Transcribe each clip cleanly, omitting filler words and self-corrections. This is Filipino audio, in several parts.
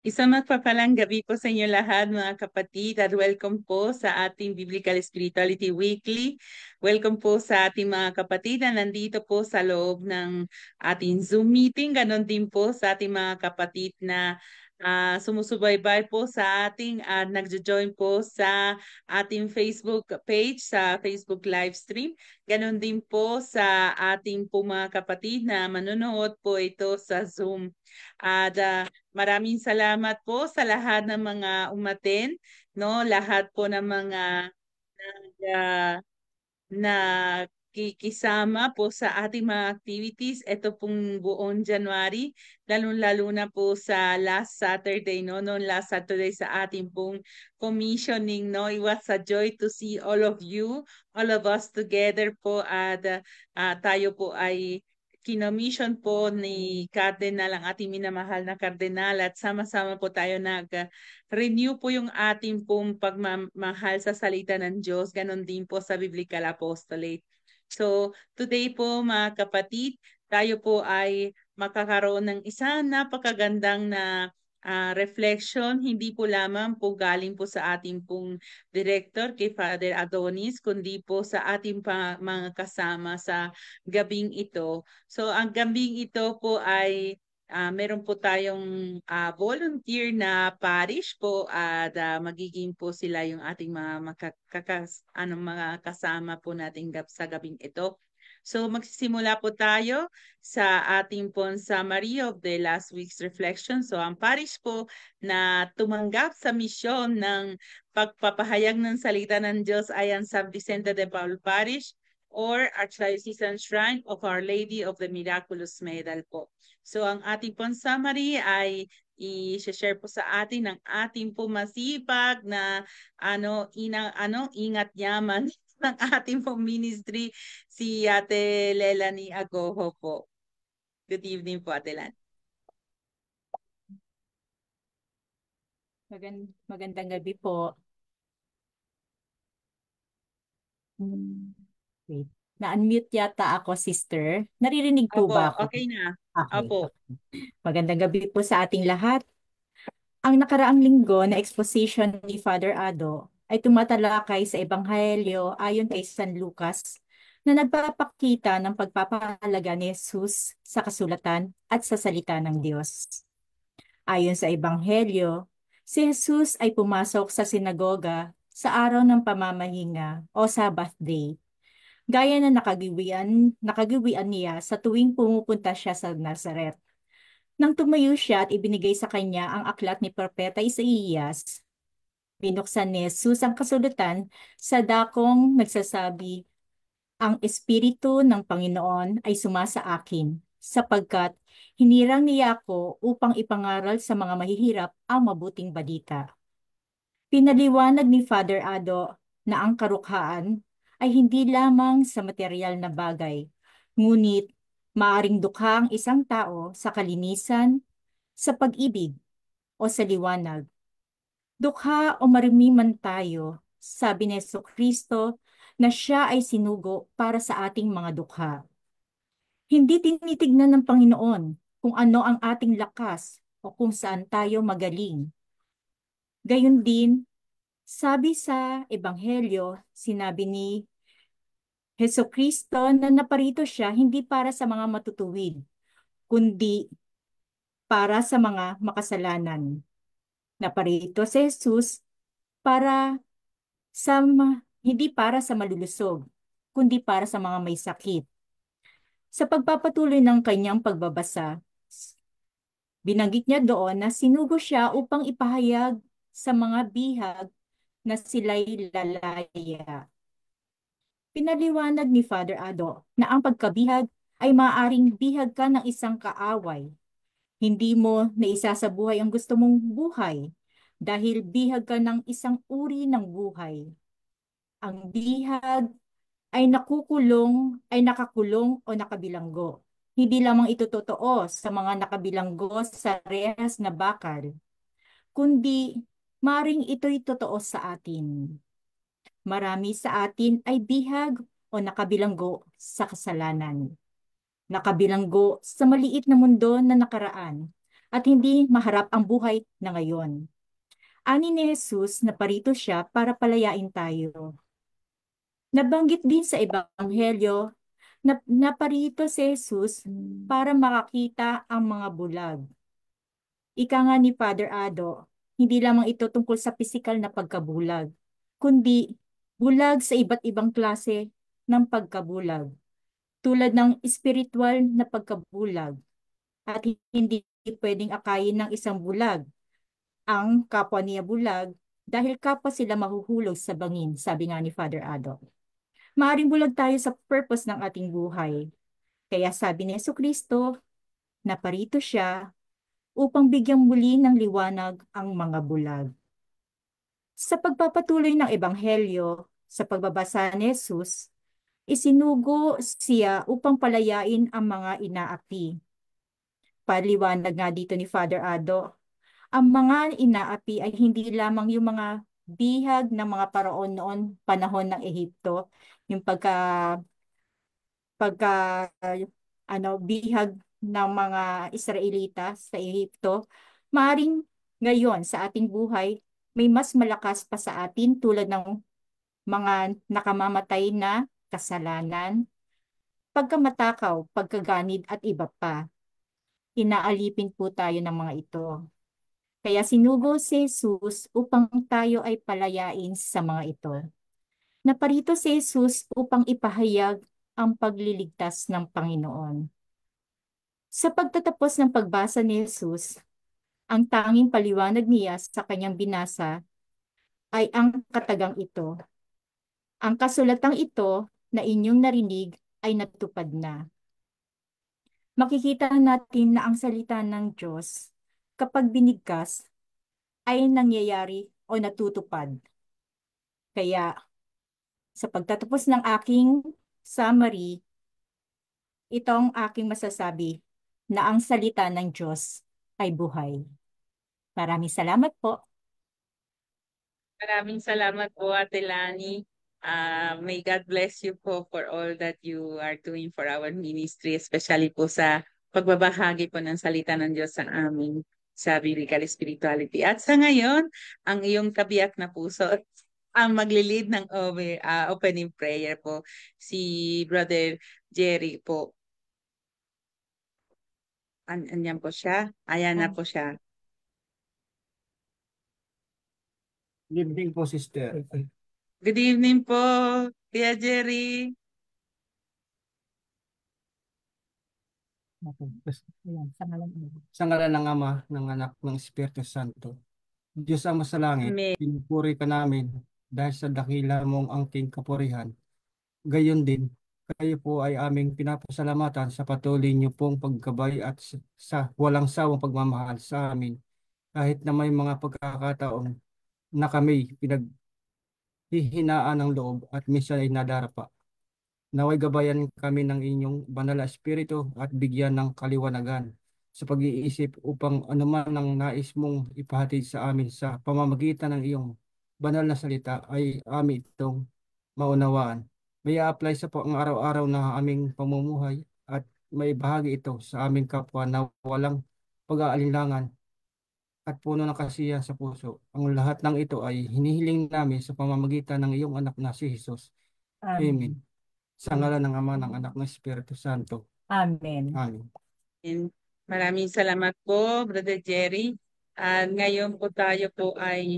Isang magpapalang gabi po sa inyo lahat mga kapatid at welcome po sa ating Biblical Spirituality Weekly. Welcome po sa ating mga kapatid na nandito po sa loob ng ating Zoom meeting. Ganon din po sa ating mga kapatid na sumusubaybay po sa ating at nagjo-join po sa ating Facebook page, sa Facebook live stream. Ganon din po sa ating po mga kapatid na manonood po ito sa Zoom. At maraming salamat po sa lahat ng mga umaten, no? Lahat po ng mga uh, na kikisama po sa ating mga activities. Ito pong buong January, lalong-lalo na po sa last Saturday, no? Noon last Saturday sa ating pong commissioning, no? It was a joy to see all of you, all of us together po at tayo po ay kinomission po ni Cardinal, ang ating minamahal na Cardinal, at sama-sama po tayo nag-renew po yung ating pong pagmamahal sa salita ng Diyos. Ganon din po sa Biblical Apostolate. So, today po mga kapatid, tayo po ay makakaroon ng isang napakagandang na reflection, hindi po lamang po galing po sa ating pong director kay Father Adonis, kundi po sa ating mga kasama sa gabing ito. So ang gabing ito po ay meron po tayong volunteer na parish po at magiging po sila yung ating mga mga kasama po nating sa gabing ito. So magsisimula po tayo sa ating pong summary of the last week's reflection. So ang parish po na tumanggap sa misyon ng pagpapahayag ng salita ng Diyos ay ang San Vicente de Paul Parish or Archdiocesan Shrine of Our Lady of the Miraculous Medal po. So ang ating pong summary ay i-share po sa atin ng ating po masipag na ingat yaman ng ating pong ministry, si Ate Lelani Agoho po. Good evening po, Ate Lan. Magandang gabi po. Wait. Na-unmute yata ako, sister. Naririnig po Opo, ba ako? okay na. Okay. Opo. Magandang gabi po sa ating lahat. Ang nakaraang linggo na exposition ni Father Ado ay tumatalakay sa Ebanghelyo ayon kay San Lucas na nagpapakita ng pagpapahalaga ni Jesus sa kasulatan at sa salita ng Diyos. Ayon sa Ebanghelyo, si Jesus ay pumasok sa sinagoga sa araw ng pamamahinga o Sabbath day, gaya na nakagiwian niya sa tuwing pumupunta siya sa Nazaret. Nang tumayo siya at ibinigay sa kanya ang aklat ni Propeta Isaías, binuksan ni Jesus ang kasulatan sa dakong nagsasabi, "Ang Espiritu ng Panginoon ay sumasa akin, sapagkat hinirang niya ako upang ipangaral sa mga mahihirap ang mabuting balita." Pinaliwanag ni Father Ado na ang karukhaan ay hindi lamang sa material na bagay, ngunit maaring dukha ang isang tao sa kalinisan, sa pag-ibig, o sa liwanag. Dukha o marumi man tayo, sabi ni Jesucristo na siya ay sinugo para sa ating mga dukha. Hindi tinitignan ng Panginoon kung ano ang ating lakas o kung saan tayo magaling. Gayun din, sabi sa Ebanghelyo, sinabi ni Jesucristo na naparito siya hindi para sa mga matutuwid, kundi para sa mga makasalanan. Naparito si Jesus para hindi para sa malulusog, kundi para sa mga may sakit. Sa pagpapatuloy ng kanyang pagbabasa, binanggit niya doon na sinugo siya upang ipahayag sa mga bihag na sila'y lalaya. Pinaliwanag ni Father Ado na ang pagkabihag ay maaaring bihag ka ng isang kaaway. Hindi mo naisasabuhay ang gusto mong buhay dahil bihag ka ng isang uri ng buhay. Ang bihag ay nakakulong o nakabilanggo. Hindi lamang ito totoo sa mga nakabilanggo sa rehas na bakal, kundi maring ito'y totoo sa atin. Marami sa atin ay bihag o nakabilanggo sa kasalanan. Nakabilanggo sa maliit na mundo na nakaraan at hindi maharap ang buhay na ngayon. Ani ni Jesus na parito siya para palayain tayo. Nabanggit din sa Ebanghelyo na naparito si Jesus para makakita ang mga bulag. Ika nga ni Father Ado, hindi lamang ito tungkol sa pisikal na pagkabulag, kundi bulag sa iba't ibang klase ng pagkabulag, tulad ng espiritual na pagkabulag, at hindi pwedeng akayin ng isang bulag ang kapwa niya bulag dahil kapwa sila mahuhulog sa bangin, sabi nga ni Father Ado. Maaring bulag tayo sa purpose ng ating buhay. Kaya sabi ni Jesucristo, naparito siya upang bigyang muli ng liwanag ang mga bulag. Sa pagpapatuloy ng Ebanghelyo, sa pagbabasa ni Jesus, isinugo siya upang palayain ang mga inaapi. Paliwanag nga dito ni Father Ado, ang mga inaapi ay hindi lamang yung mga bihag ng mga paraon noon panahon ng Ehipto, yung pagka bihag ng mga Israelita sa Ehipto. Maaring ngayon sa ating buhay, may mas malakas pa sa atin tulad ng mga nakamamatay na kasalanan, pagkamatakaw, pagkaganid at iba pa. Inaalipin po tayo ng mga ito. Kaya sinugo si Jesus upang tayo ay palayain sa mga ito. Naparito si Jesus upang ipahayag ang pagliligtas ng Panginoon. Sa pagtatapos ng pagbasa ni Jesus, ang tanging paliwanag niya sa kanyang binasa ay ang katagang ito. Ang kasulatang ito na inyong narinig ay natupad na. Makikita natin na ang salita ng Diyos kapag binigkas ay nangyayari o natutupad. Kaya sa pagtatapos ng aking summary, itong aking masasabi na ang salita ng Diyos ay buhay. Maraming salamat po. Maraming salamat po, Ate Lani. May God bless you po for all that you are doing for our ministry, especially po sa pagbabahagi po ng salita ng Diyos sa amin sa biblical spirituality. At sa ngayon, ang iyong kabiyak na puso ang maglilid ng opening prayer po, si Brother Jerry po. Anyan po siya. Ayan na po siya. Good evening po, sister. Good evening po, Kuya Jerry. Sa ngalan ng Ama, ng Anak, ng Espiritu Santo. Diyos ang masalangit, Amen. pinupuri ka namin dahil sa dakila mong angking kapurihan. Gayon din, kayo po ay aming pinapasalamatan sa patuloy niyo pong paggabay at sa walang sawang pagmamahal sa amin. Kahit na may mga pagkakataon na kami pinaghihinaan ng loob at minsan ay nadarapa. Naway gabayan kami ng inyong banal na espiritu at bigyan ng kaliwanagan sa pag-iisip upang anuman ang nais mong ipahatid sa amin sa pamamagitan ng iyong banal na salita ay amin itong maunawaan. May apply sa ang araw-araw na aming pamumuhay at may bahagi ito sa aming kapwa na walang pag-aalinlangan at puno ng kasiyahan sa puso. Ang lahat ng ito ay hinihiling namin sa pamamagitan ng iyong anak na si Jesus. Amen. Sa ngalan ng Ama, ng Anak, ng Espiritu Santo. Amen. Amen. Maraming salamat po, Brother Jerry. At ngayon po tayo po ay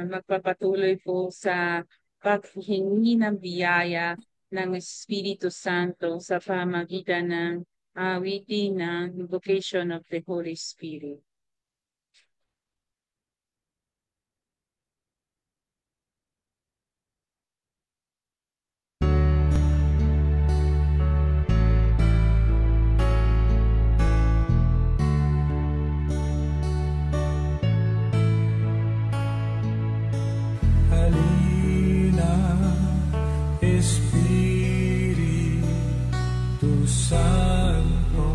magpapatuloy po sa paghingi ng biyaya ng Espiritu Santo sa pamamagitan ng awitin ng invocation of the Holy Spirit. Espiritu Santo,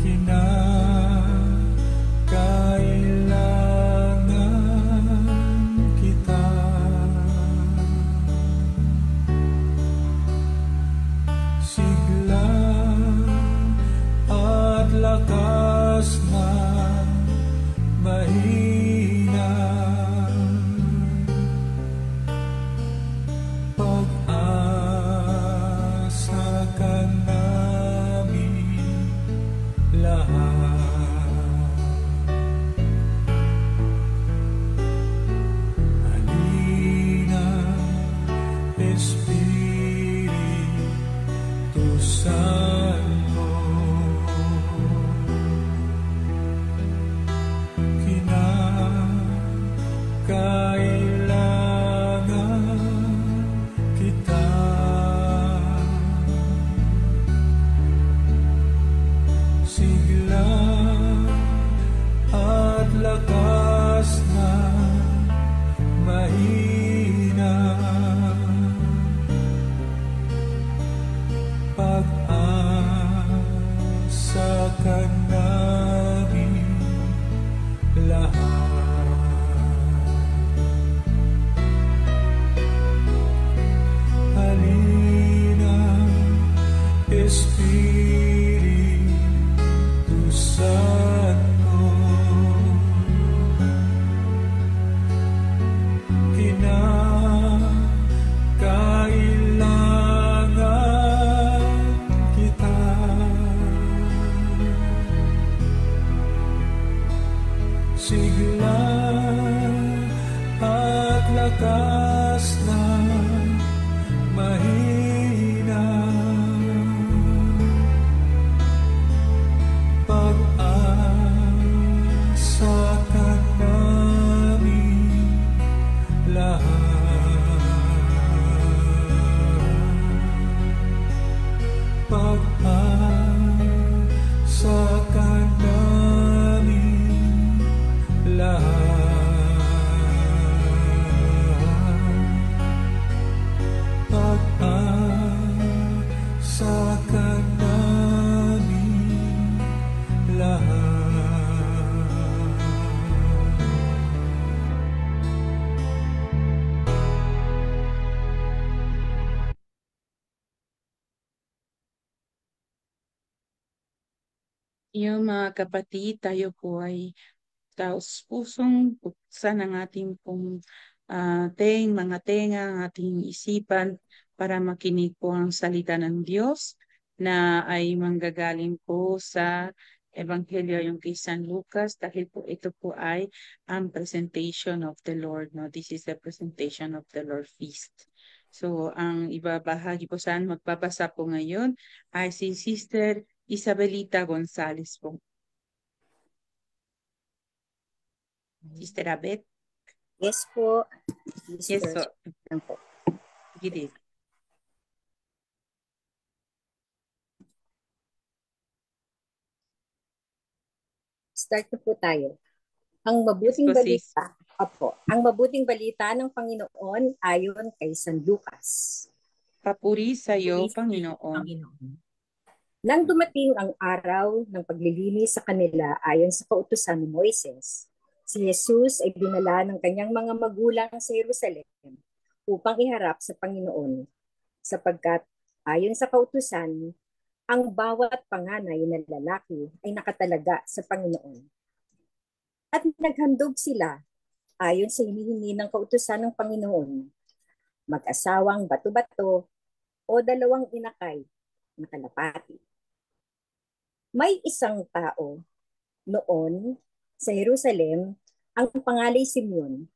kinakailangan kita. Sigla lakas ng mahina, pag-asa ka namin lahat. Halina, Espiritu Santo, kinakailangan kita. Sigla at lakas na mahina, pag-asa ka namin lahat. Halina, Espiritu Santo, kinakailangan kita. Sigla at lakas na mahina, pag-asa ka namin lahat. Pag-asa ka namin lahat. Pag-asa ka namin lahat. Yung mga kapatid, tayo po ay taos pusong buksan ang ating pong mga tenga, ang ating isipan para makinig po ang salita ng Diyos na ay manggagaling po sa Ebanghelyo yung kay San Lucas, dahil po ito po ay ang presentation of the Lord. No? This is the presentation of the Lord Feast. So, ang ibabahagi po saan magbabasa po ngayon ay si Sister Isabelita Gonzales po. Sister Abet? Yes po. Yes, so. Lang po. Gidi. Start na po tayo. Ang mabuting Yes, balita, ang mabuting balita ng Panginoon ayon kay San Lucas. Papuri sa iyo, Praise Panginoon. Panginoon. Nang dumating ang araw ng paglilinis sa kanila ayon sa kautusan ni Moises, si Jesus ay dinala ng kanyang mga magulang sa Jerusalem upang iharap sa Panginoon, sapagkat ayon sa kautusan, ang bawat panganay na lalaki ay nakatalaga sa Panginoon. At naghandog sila ayon sa hinihingi ng kautusan ng Panginoon, mag-asawang bato-bato o dalawang inakay na kalapati. May isang tao noon sa Jerusalem, ang pangalay Simeon.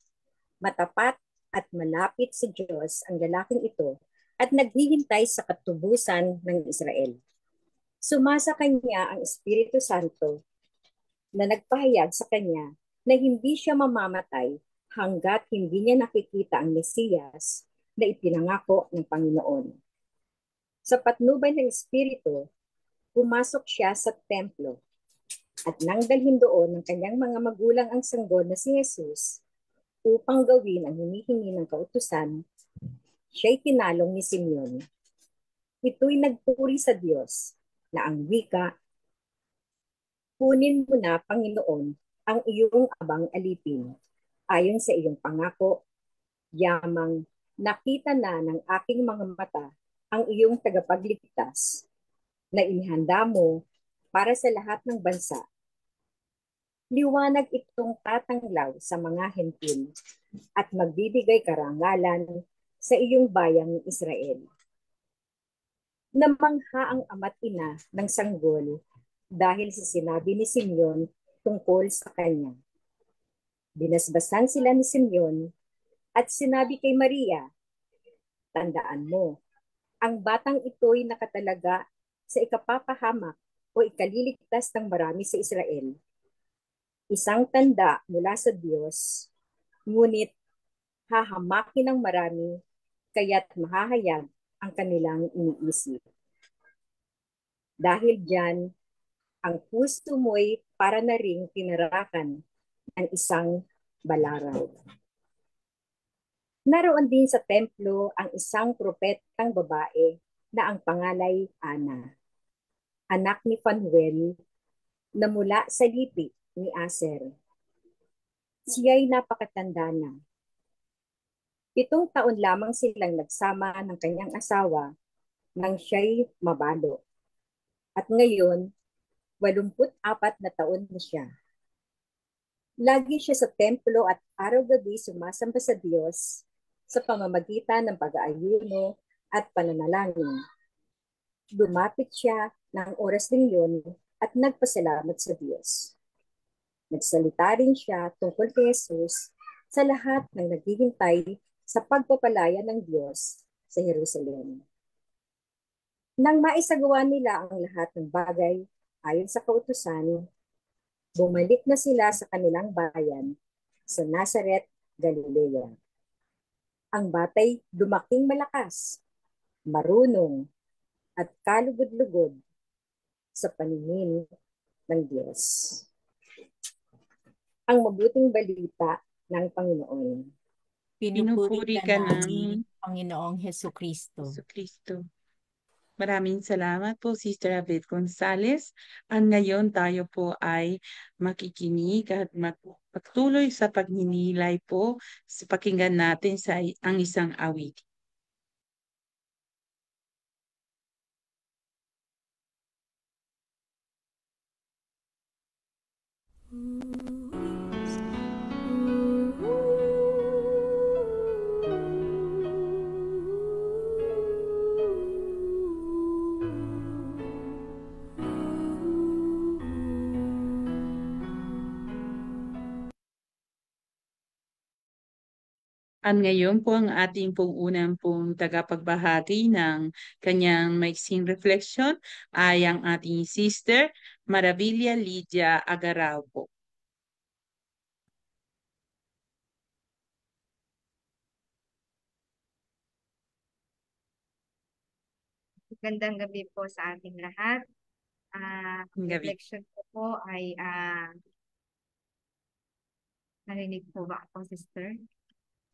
Matapat at malapit sa Diyos ang lalaking ito at naghihintay sa katubusan ng Israel. Sumasa kanya ang Espiritu Santo na nagpahayag sa kanya na hindi siya mamamatay hanggat hindi niya nakikita ang Mesiyas na ipinangako ng Panginoon. Sa patnubay ng Espiritu, pumasok siya sa templo at nang dalhin doon ng kanyang mga magulang ang sanggol na si Jesus upang gawin ang hinihingi ng kautusan, siya'y tinalong ni Simeon. Ito'y nagpuri sa Diyos na ang wika, kunin mo na, Panginoon, ang iyong abang alipin ayon sa iyong pangako, yamang nakita na ng aking mga mata ang iyong tagapagligtas na inihanda mo para sa lahat ng bansa. Liwanag itong tatanglaw sa mga hentil at magbibigay karangalan sa iyong bayang Israel. Namangha ang ama't ina ng sanggol dahil sa sinabi ni Simeon tungkol sa kanya. Binasbasan sila ni Simeon at sinabi kay Maria, "Tandaan mo, ang batang ito'y nakatalaga sa ikapapahamak o ikaliligtas ng marami sa Israel. Isang tanda mula sa Diyos, ngunit hahamakin ng marami, kaya't mahahayag ang kanilang iniisip. Dahil diyan, ang puso mo'y para na ring tinarakan ng isang balaraw." Naroon din sa templo ang isang propetang babae na ang pangalay Ana, anak ni Phanuel, na mula sa lipi ni Aser. Siya'y napakatanda na. 7 taon lamang silang nagsama ng kanyang asawa nang siya'y mabalo. At ngayon, 84 na taon na siya. Lagi siya sa templo at araw-gabi sumasamba sa Diyos sa pamamagitan ng pag-aayuno at pananalangin. Lumapit siya ng oras din yun at nagpasalamat sa Diyos. Nagsalita rin siya tungkol kay Jesus sa lahat ng naghihintay sa pagpapalaya ng Diyos sa Jerusalem. Nang maisagawa nila ang lahat ng bagay ayon sa kautusan, bumalik na sila sa kanilang bayan sa Nazaret, Galilea. Ang batay lumaking malakas, marunong, at kalugod-lugod sa paningin ng Diyos. Ang mabuting balita ng Panginoon. Pinupuri ka namin, ng Panginoong Hesukristo. Kristo. Maraming salamat po, Sister Abet Gonzales. At ngayon tayo po ay makikinig at magpatuloy sa pagninilay po sa pakinggan natin sa ang isang awit. At ngayon po ang ating pong unang pong tagapagbahagi ng kanyang maiksing reflection ay ang ating Sister Maravilla Lydia Agarao po. Magandang gabi po sa ating lahat. Gabi. Reflection ko po ay narinig po ba ako, sister?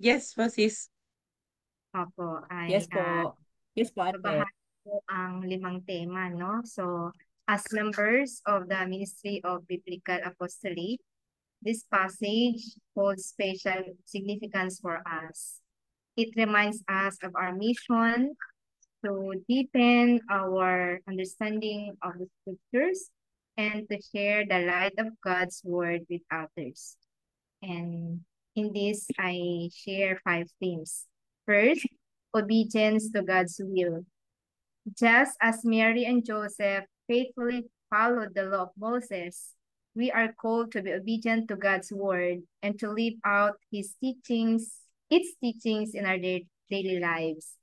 Yes po, sis. Opo, ay Yes po. Yes po, ate. babahagi po ang 5 tema, no? So, as members of the Ministry of Biblical Apostolate, this passage holds special significance for us. It reminds us of our mission to deepen our understanding of the scriptures and to share the light of God's word with others. And in this, I share 5 themes. First, obedience to God's will. Just as Mary and Joseph faithfully followed the law of Moses, we are called to be obedient to God's word and to live out its teachings in our daily lives.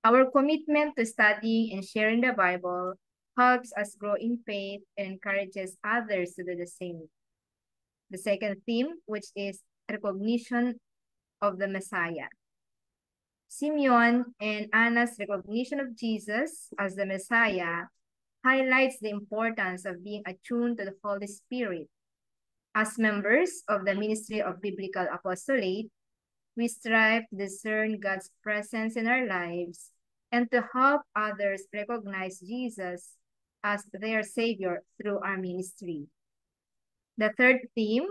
Our commitment to studying and sharing the Bible helps us grow in faith and encourages others to do the same. The second theme, which is recognition of the Messiah. Simeon and Anna's recognition of Jesus as the Messiah highlights the importance of being attuned to the Holy Spirit. As members of the Ministry of Biblical Apostolate, we strive to discern God's presence in our lives and to help others recognize Jesus as their Savior through our ministry. The third theme,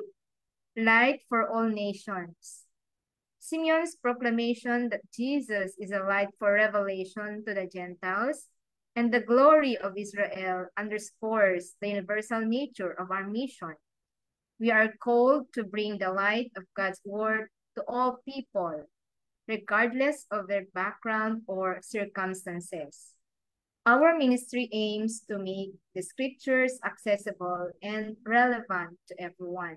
light for all nations. Simeon's proclamation that Jesus is a light for revelation to the Gentiles And the glory of Israel underscores the universal nature of our mission. We are called to bring the light of God's word to all people, regardless of their background or circumstances. Our ministry aims to make the scriptures accessible and relevant to everyone.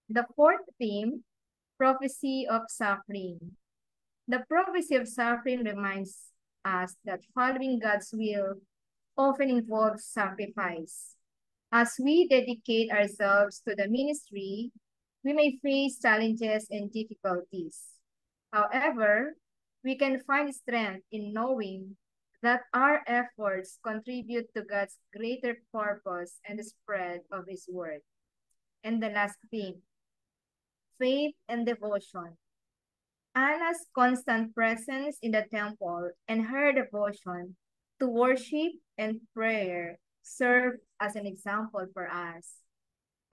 The fourth theme, prophecy of suffering. The prophecy of suffering reminds us that following God's will often involves sacrifice. As we dedicate ourselves to the ministry, we may face challenges and difficulties. However, we can find strength in knowing that our efforts contribute to God's greater purpose and the spread of His word. And the last theme, faith and devotion. Anna's constant presence in the temple and her devotion to worship and prayer serve as an example for us.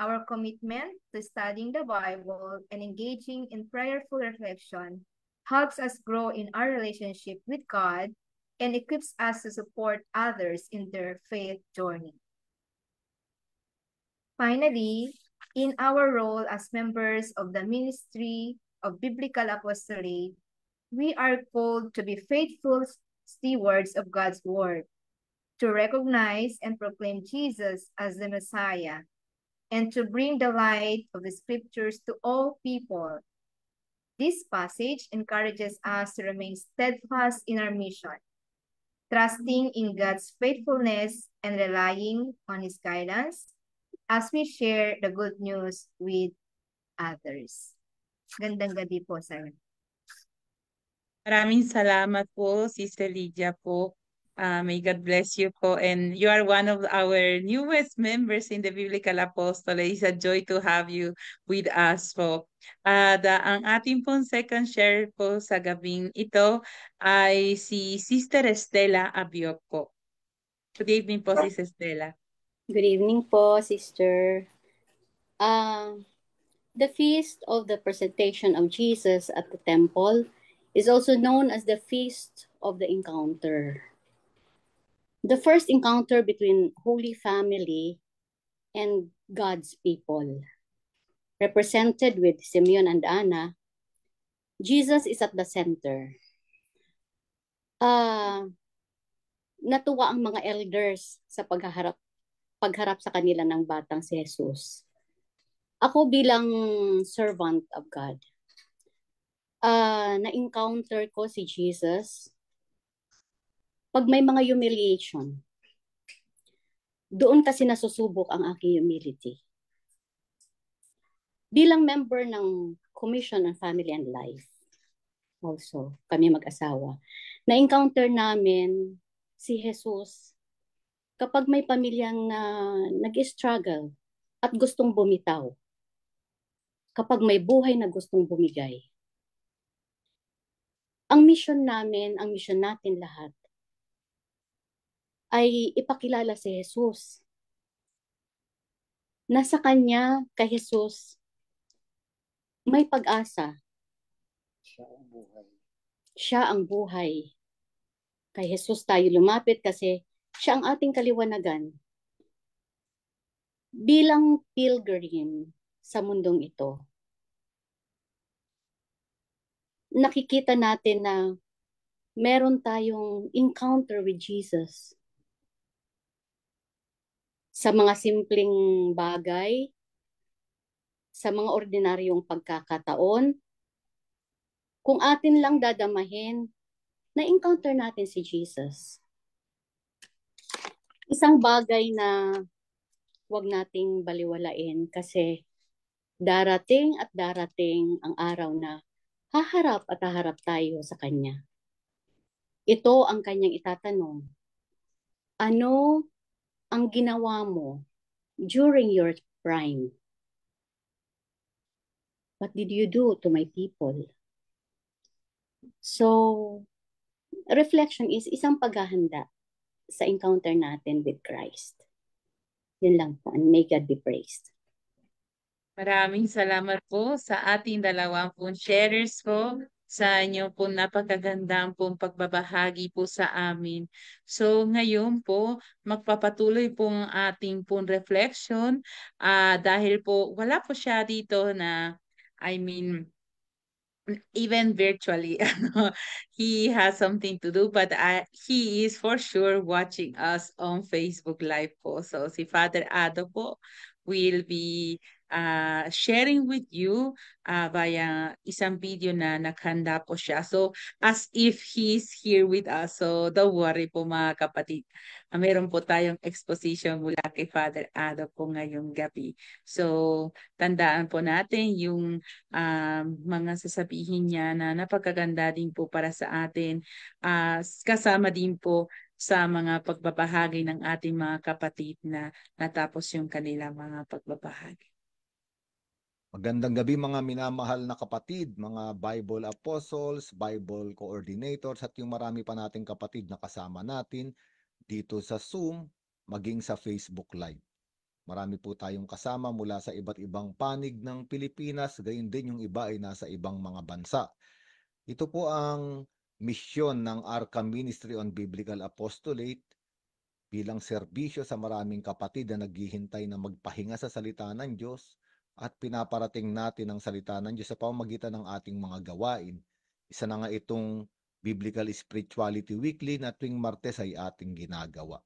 Our commitment to studying the Bible and engaging in prayerful reflection helps us grow in our relationship with God and equips us to support others in their faith journey. Finally, in our role as members of the ministry of biblical apostolate, we are called to be faithful stewards of God's word, to recognize and proclaim Jesus as the Messiah, and to bring the light of the scriptures to all people. This passage encourages us to remain steadfast in our mission, trusting in God's faithfulness and relying on His guidance as we share the good news with others. Gandang gabi po, sir. Maraming salamat po, Sister Lydia po. May God bless you po. And you are one of our newest members in the Biblical Apostolate. It's a joy to have you with us po. Ang ating pong second share po sa gabing ito ay si Sister Estela Abiok po. Good evening po, Sister Estela. Good evening po, Sister. The feast of the presentation of Jesus at the temple is also known as the Feast of the Encounter. The first encounter between Holy Family and God's people. Represented with Simeon and Anna, Jesus is at the center. Natuwa ang mga elders sa pagharap sa kanila ng batang si Jesus. Ako bilang servant of God, na-encounter ko si Jesus pag may mga humiliation. Doon kasi nasusubok ang aking humility. Bilang member ng Commission on Family and Life, also kami mag-asawa, na-encounter namin si Jesus kapag may pamilyang nag-struggle at gustong bumitaw. Kapag may buhay na gustong bumigay. Ang mission natin lahat, ay ipakilala si Jesus. Nasa Kanya, kay Jesus, may pag-asa. Siya ang buhay. Kay Jesus tayo lumapit kasi siya ang ating kaliwanagan. Bilang pilgrim sa mundong ito, nakikita natin na meron tayong encounter with Jesus. Sa mga simpleng bagay, sa mga ordinaryong pagkakataon, kung atin lang dadamahin, na-encounter natin si Jesus. Isang bagay na huwag nating baliwalain kasi darating at darating ang araw na haharap at haharap tayo sa Kanya. Ito ang Kanyang itatanong. Ano ang ginawa mo during your prime? What did you do to my people? So, reflection is isang paghahanda sa encounter natin with Christ. Yun lang po. And may God be praised. Maraming salamat po sa ating dalawang sharers po, sa inyo po napakagandang pong pagbabahagi po sa amin. So ngayon po, magpapatuloy po ang ating pong reflection dahil po wala po siya dito na, I mean, even virtually, he has something to do, but he is for sure watching us on Facebook Live po. So si Father Ado po will be sharing with you via isang video na naghanda po siya. So as if he's here with us. So don't worry po mga kapatid. Meron po tayong exposition mula kay Father Ado po ngayong gabi. So tandaan po natin yung mga sasabihin niya na napakaganda din po para sa atin. Kasama din po sa mga pagbabahagi ng ating mga kapatid na natapos yung kanilang mga pagbabahagi. Magandang gabi mga minamahal na kapatid, mga Bible Apostles, Bible Coordinators at yung marami pa nating kapatid na kasama natin dito sa Zoom, maging sa Facebook Live. Marami po tayong kasama mula sa iba't ibang panig ng Pilipinas, gayon din yung iba ay nasa ibang mga bansa. Ito po ang misyon ng Arca Ministry on Biblical Apostolate bilang serbisyo sa maraming kapatid na naghihintay na magpahinga sa salita ng Diyos at pinaparating natin ang salita ng Diyos sa pamamagitan ng ating mga gawain. Isa na nga itong Biblical Spirituality Weekly na tuwing Martes ay ating ginagawa.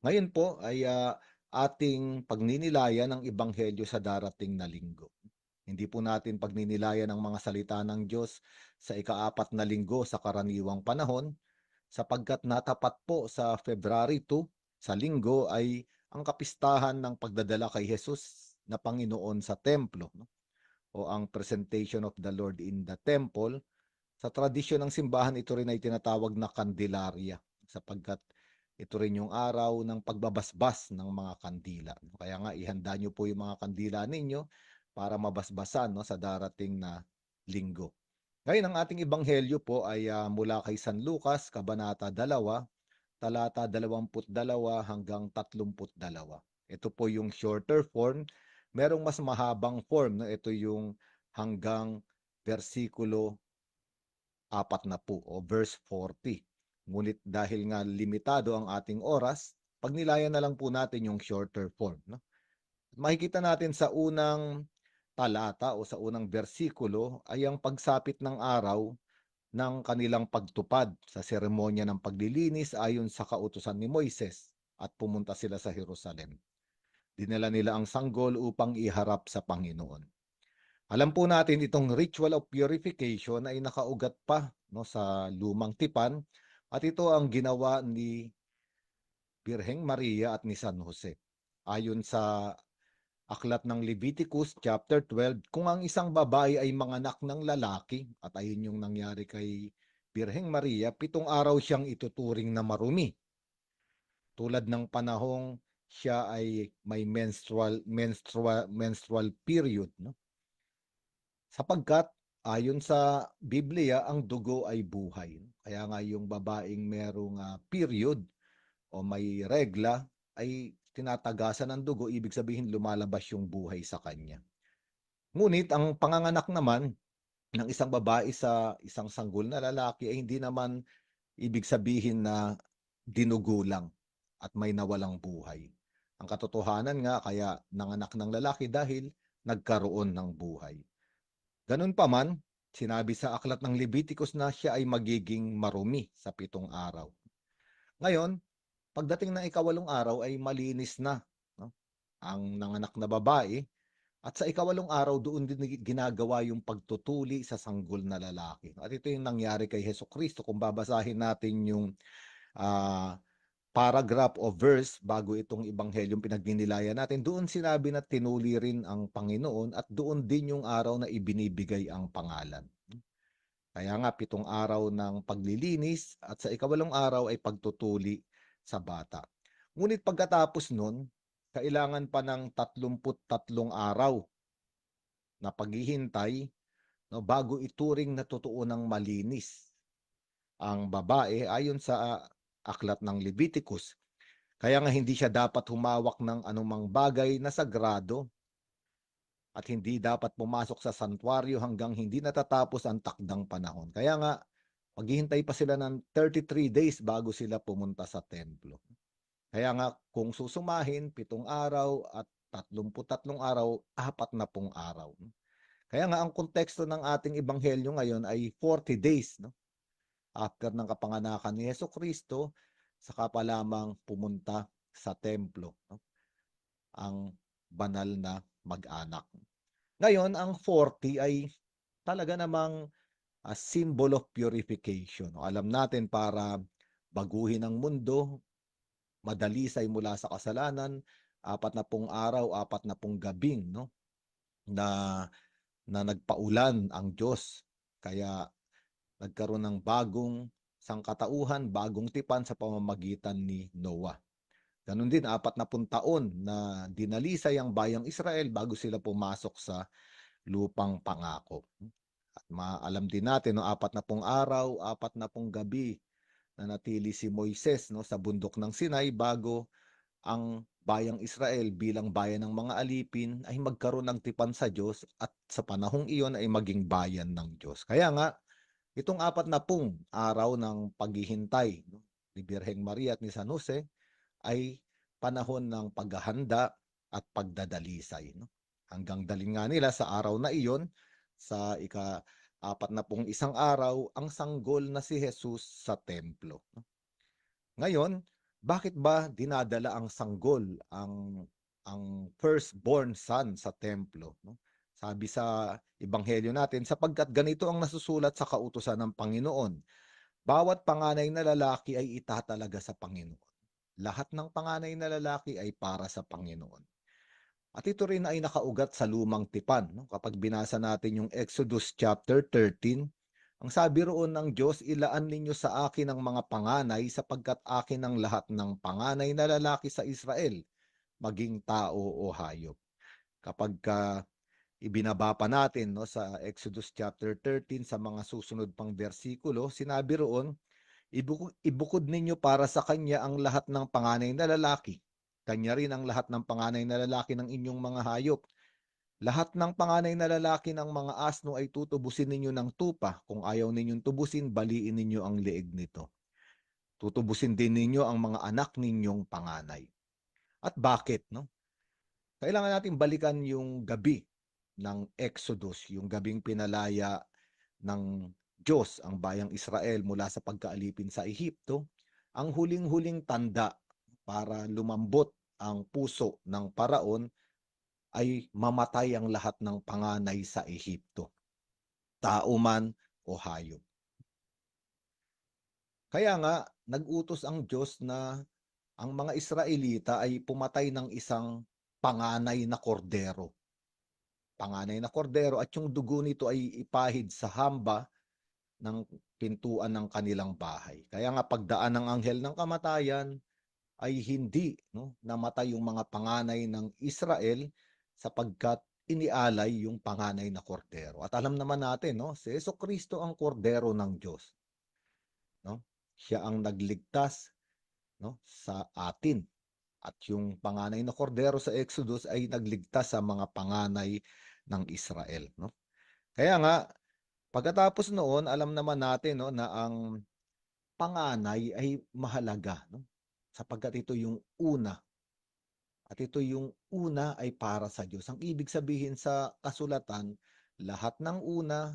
Ngayon po ay ating pagninilayan ng Ebanghelyo sa darating na linggo. Hindi po natin pagninilayan ng mga salita ng Diyos sa ika-4 na linggo sa karaniwang panahon sapagkat natapat po sa February 2 sa linggo ay ang kapistahan ng pagdadala kay Jesus na Panginoon sa templo, no? O ang presentation of the Lord in the temple. Sa tradisyon ng simbahan, ito rin ay tinatawag na Candelaria sapagkat ito rin yung araw ng pagbabasbas ng mga kandila. Kaya nga ihanda nyo po yung mga kandila ninyo para mabasbasan, no, sa darating na linggo. Ngayon ang ating ebanghelyo po ay mula kay San Lucas, Kabanata 2, talata 22 hanggang 32. Ito po yung shorter form. Merong mas mahabang form, no? Ito yung hanggang versikulo 40 o verse 40. Ngunit dahil nga limitado ang ating oras, pagnilayan na lang po natin yung shorter form, no? Makikita natin sa unang talata o sa unang versikulo ay ang pagsapit ng araw ng kanilang pagtupad sa seremonya ng paglilinis ayon sa kautusan ni Moises at pumunta sila sa Jerusalem. Dinala nila ang sanggol upang iharap sa Panginoon. Alam po natin itong ritual of purification ay nakaugat pa, no, sa lumang tipan at ito ang ginawa ni Birheng Maria at ni San Jose. Ayon sa aklat ng Leviticus chapter 12, kung ang isang babae ay manganak ng lalaki at ayun yung nangyari kay Birheng Maria, 7 araw siyang ituturing na marumi. Tulad ng panahong siya ay may menstrual period, no? Sapagkat ayon sa Biblia ang dugo ay buhay. Kaya nga yung babaeng merong period o may regla ay tinatagasan ng dugo, ibig sabihin lumalabas yung buhay sa kanya. Ngunit ang panganganak naman ng isang babae sa isang sanggol na lalaki ay hindi naman ibig sabihin na dinugo lang at may nawalang buhay. Ang katotohanan nga kaya nanganak ng lalaki dahil nagkaroon ng buhay. Ganun pa man, sinabi sa aklat ng Leviticus na siya ay magiging marumi sa 7 araw. Ngayon, pagdating ng ika-8 araw ay malinis na, no, ang nanganak na babae at sa ika-8 araw doon din ginagawa yung pagtutuli sa sanggol na lalaki. At ito yung nangyari kay Hesukristo. Kung babasahin natin yung paragraph o verse bago itong ebanghelyong pinagninilayan natin, doon sinabi na tinuli rin ang Panginoon at doon din yung araw na ibinibigay ang pangalan. Kaya nga 7 araw ng paglilinis at sa ika-8 araw ay pagtutuli sa bata. Ngunit pagkatapos nun, kailangan pa ng 33 araw na paghihintay, no, bago ituring na totoo ng malinis ang babae ayon sa aklat ng Leviticus. Kaya nga hindi siya dapat humawak ng anumang bagay na sagrado at hindi dapat pumasok sa santuario hanggang hindi natatapos ang takdang panahon. Kaya nga, maghihintay pa sila ng 33 days bago sila pumunta sa templo. Kaya nga, kung susumahin, 7 araw at 33 araw, 40 araw. Kaya nga, ang konteksto ng ating ebanghelyo ngayon ay 40 days, no? After ng kapanganakan ni Jesucristo, saka pa lamang pumunta sa templo, no? Ang banal na mag-anak. Ngayon, ang 40 ay talaga namang a symbol of purification. Alam natin, para baguhin ang mundo, madalisay mula sa kasalanan, 40 araw, 40 gabing, no? na nagpaulan ang Diyos. Kaya nagkaroon ng bagong sangkatauhan, bagong tipan sa pamamagitan ni Noah. Ganon din, 40 taon na dinalisay ang bayang Israel bago sila pumasok sa lupang pangako. At maalam din natin, no, 40 araw, 40 gabi na natili si Moises, no, sa bundok ng Sinai bago ang bayang Israel bilang bayan ng mga alipin ay magkaroon ng tipan sa Diyos at sa panahong iyon ay maging bayan ng Diyos. Kaya nga, itong 40 araw ng paghihintay, no, ni Birheng Maria at ni San Jose ay panahon ng paghahanda at pagdadalisay, no? Hanggang dalhin nga nila sa araw na iyon, sa ika-41 araw, ang sanggol na si Jesus sa templo, no? Ngayon, bakit ba dinadala ang sanggol, ang firstborn son sa templo, no? Sabi sa ebanghelyo natin, sapagkat ganito ang nasusulat sa kautusan ng Panginoon, bawat panganay na lalaki ay itatalaga sa Panginoon. Lahat ng panganay na lalaki ay para sa Panginoon. At ito rin ay nakaugat sa lumang tipan, no? Kapag binasa natin yung Exodus chapter 13, ang sabi roon ng Diyos, ilaan ninyo sa akin ang mga panganay sapagkat akin ang lahat ng panganay na lalaki sa Israel, maging tao o hayop. Kapag ibinaba pa natin, no, sa Exodus chapter 13 sa mga susunod pang bersikulo, sinabi roon, ibukod ninyo para sa kanya ang lahat ng panganay na lalaki. Kanya rin ang lahat ng panganay na lalaki ng inyong mga hayop. Lahat ng panganay na lalaki ng mga asno ay tutubusin ninyo ng tupa. Kung ayaw ninyong tubusin, baliin ninyo ang leeg nito. Tutubusin din ninyo ang mga anak ninyong panganay. At bakit, no? Kailangan natin balikan yung gabi ng Exodus, yung gabing pinalaya ng Diyos ang bayang Israel mula sa pagkaalipin sa Ehipto, ang huling-huling tanda para lumambot ang puso ng paraon ay mamatay ang lahat ng panganay sa Ehipto, tao man o hayop. Kaya nga, nag-utos ang Diyos na ang mga Israelita ay pumatay ng isang panganay na kordero. Panganay na kordero, at yung dugo nito ay ipahid sa hamba ng pintuan ng kanilang bahay. Kaya nga, pagdaan ng anghel ng kamatayan ay hindi, no, namatay yung mga panganay ng Israel sapagkat inialay yung panganay na kordero. At alam naman natin, no, si Jesucristo ang kordero ng Diyos, no? Siya ang nagligtas, no, sa atin. At yung panganay na kordero sa Exodus ay nagligtas sa mga panganay ng Israel, no? Kaya nga, pagkatapos noon, alam naman natin, no, na ang panganay ay mahalaga, no? Sapagkat ito yung una. At ito yung una ay para sa Diyos. Ang ibig sabihin sa kasulatan, lahat ng una,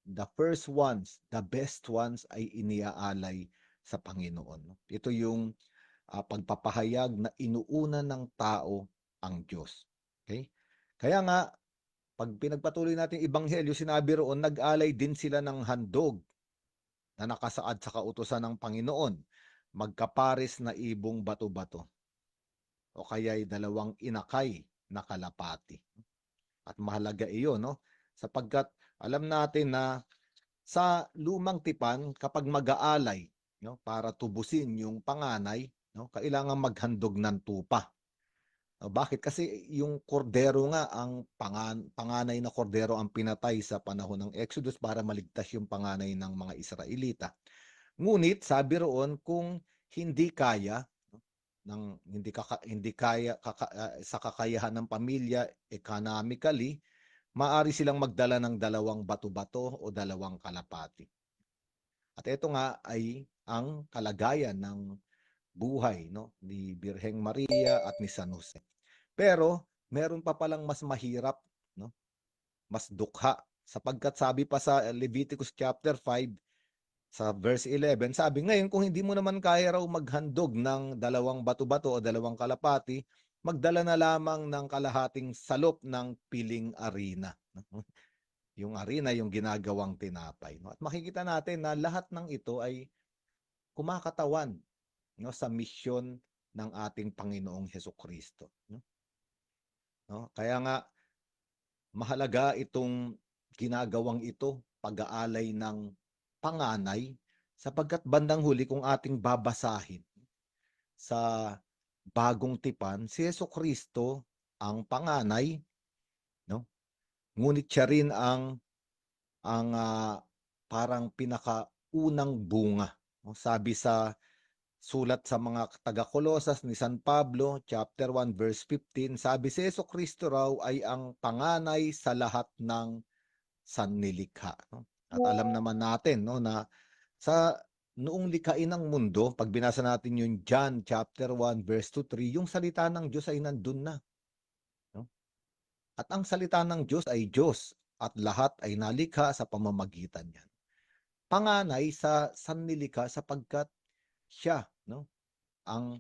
the first ones, the best ones ay iniaalay sa Panginoon. Ito yung pagpapahayag na inuuna ng tao ang Diyos. Okay? Kaya nga, pag pinagpatuloy natin ebanghelyo, sinabi roon, nag-alay din sila ng handog na nakasaad sa kautusan ng Panginoon, magkapares na ibong bato-bato, o kaya'y 2 inakay na kalapati. At mahalaga iyon, no? Sapagkat alam natin na sa lumang tipan, kapag mag-aalay, no, para tubusin yung panganay, no, kailangan maghandog ng tupa. No, bakit? Kasi yung kordero nga, ang panganay na kordero ang pinatay sa panahon ng Exodus para maligtas yung panganay ng mga Israelita. Ngunit sabi roon, kung hindi kaya, hindi kaya sa kakayahan ng pamilya economically, maaari silang magdala ng dalawang bato-bato o dalawang kalapati. At ito nga ay ang kalagayan ng buhay, no, ni Birheng Maria at ni San Jose. Pero meron pa palang mas mahirap, no, mas dukha, sapagkat sabi pa sa Leviticus chapter 5 sa verse 11, sabi, ngayon kung hindi mo naman kaya raw maghandog ng dalawang bato-bato o dalawang kalapati, magdala na lamang ng kalahating salop ng piling arena. Yung arena, yung ginagawang tinapay. No? At makikita natin na lahat ng ito ay kumakatawan, no, sa misyon ng ating Panginoong Hesukristo. No? Kaya nga, mahalaga itong ginagawang ito, pag-aalay ng panganay, sapagkat bandang huli kung ating babasahin sa bagong tipan, si Hesukristo ang panganay, no? Ngunit siya rin ang parang pinakaunang bunga. No? Sabi sa sulat sa mga taga-Kolosas ni San Pablo, chapter 1, verse 15, sabi si Hesukristo raw ay ang panganay sa lahat ng sannilikha. No? At alam naman natin, no, na sa noong likhain ng mundo, pag binasa natin yung John chapter 1 verse 2-3, yung salita ng Diyos ay nandun na. No? At ang salita ng Diyos ay Diyos at lahat ay nalikha sa pamamagitan niyan. Panganay sa sannilikha sapagkat siya, no, ang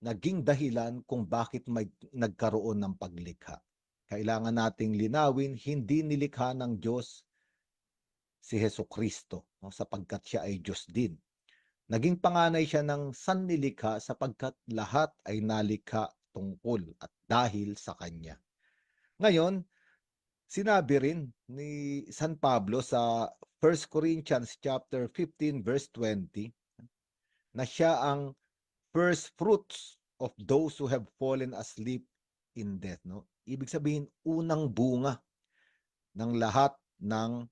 naging dahilan kung bakit nagkaroon ng paglikha. Kailangan nating linawin, hindi nilikha ng Diyos si Hesukristo, no, sapagkat siya ay Diyos din. Naging panganay siya ng sannilikha sapagkat lahat ay nalikha tungkol at dahil sa Kanya. Ngayon, sinabi rin ni San Pablo sa 1 Corinthians chapter 15 verse 20 na siya ang first fruits of those who have fallen asleep in death. No? Ibig sabihin, unang bunga ng lahat ng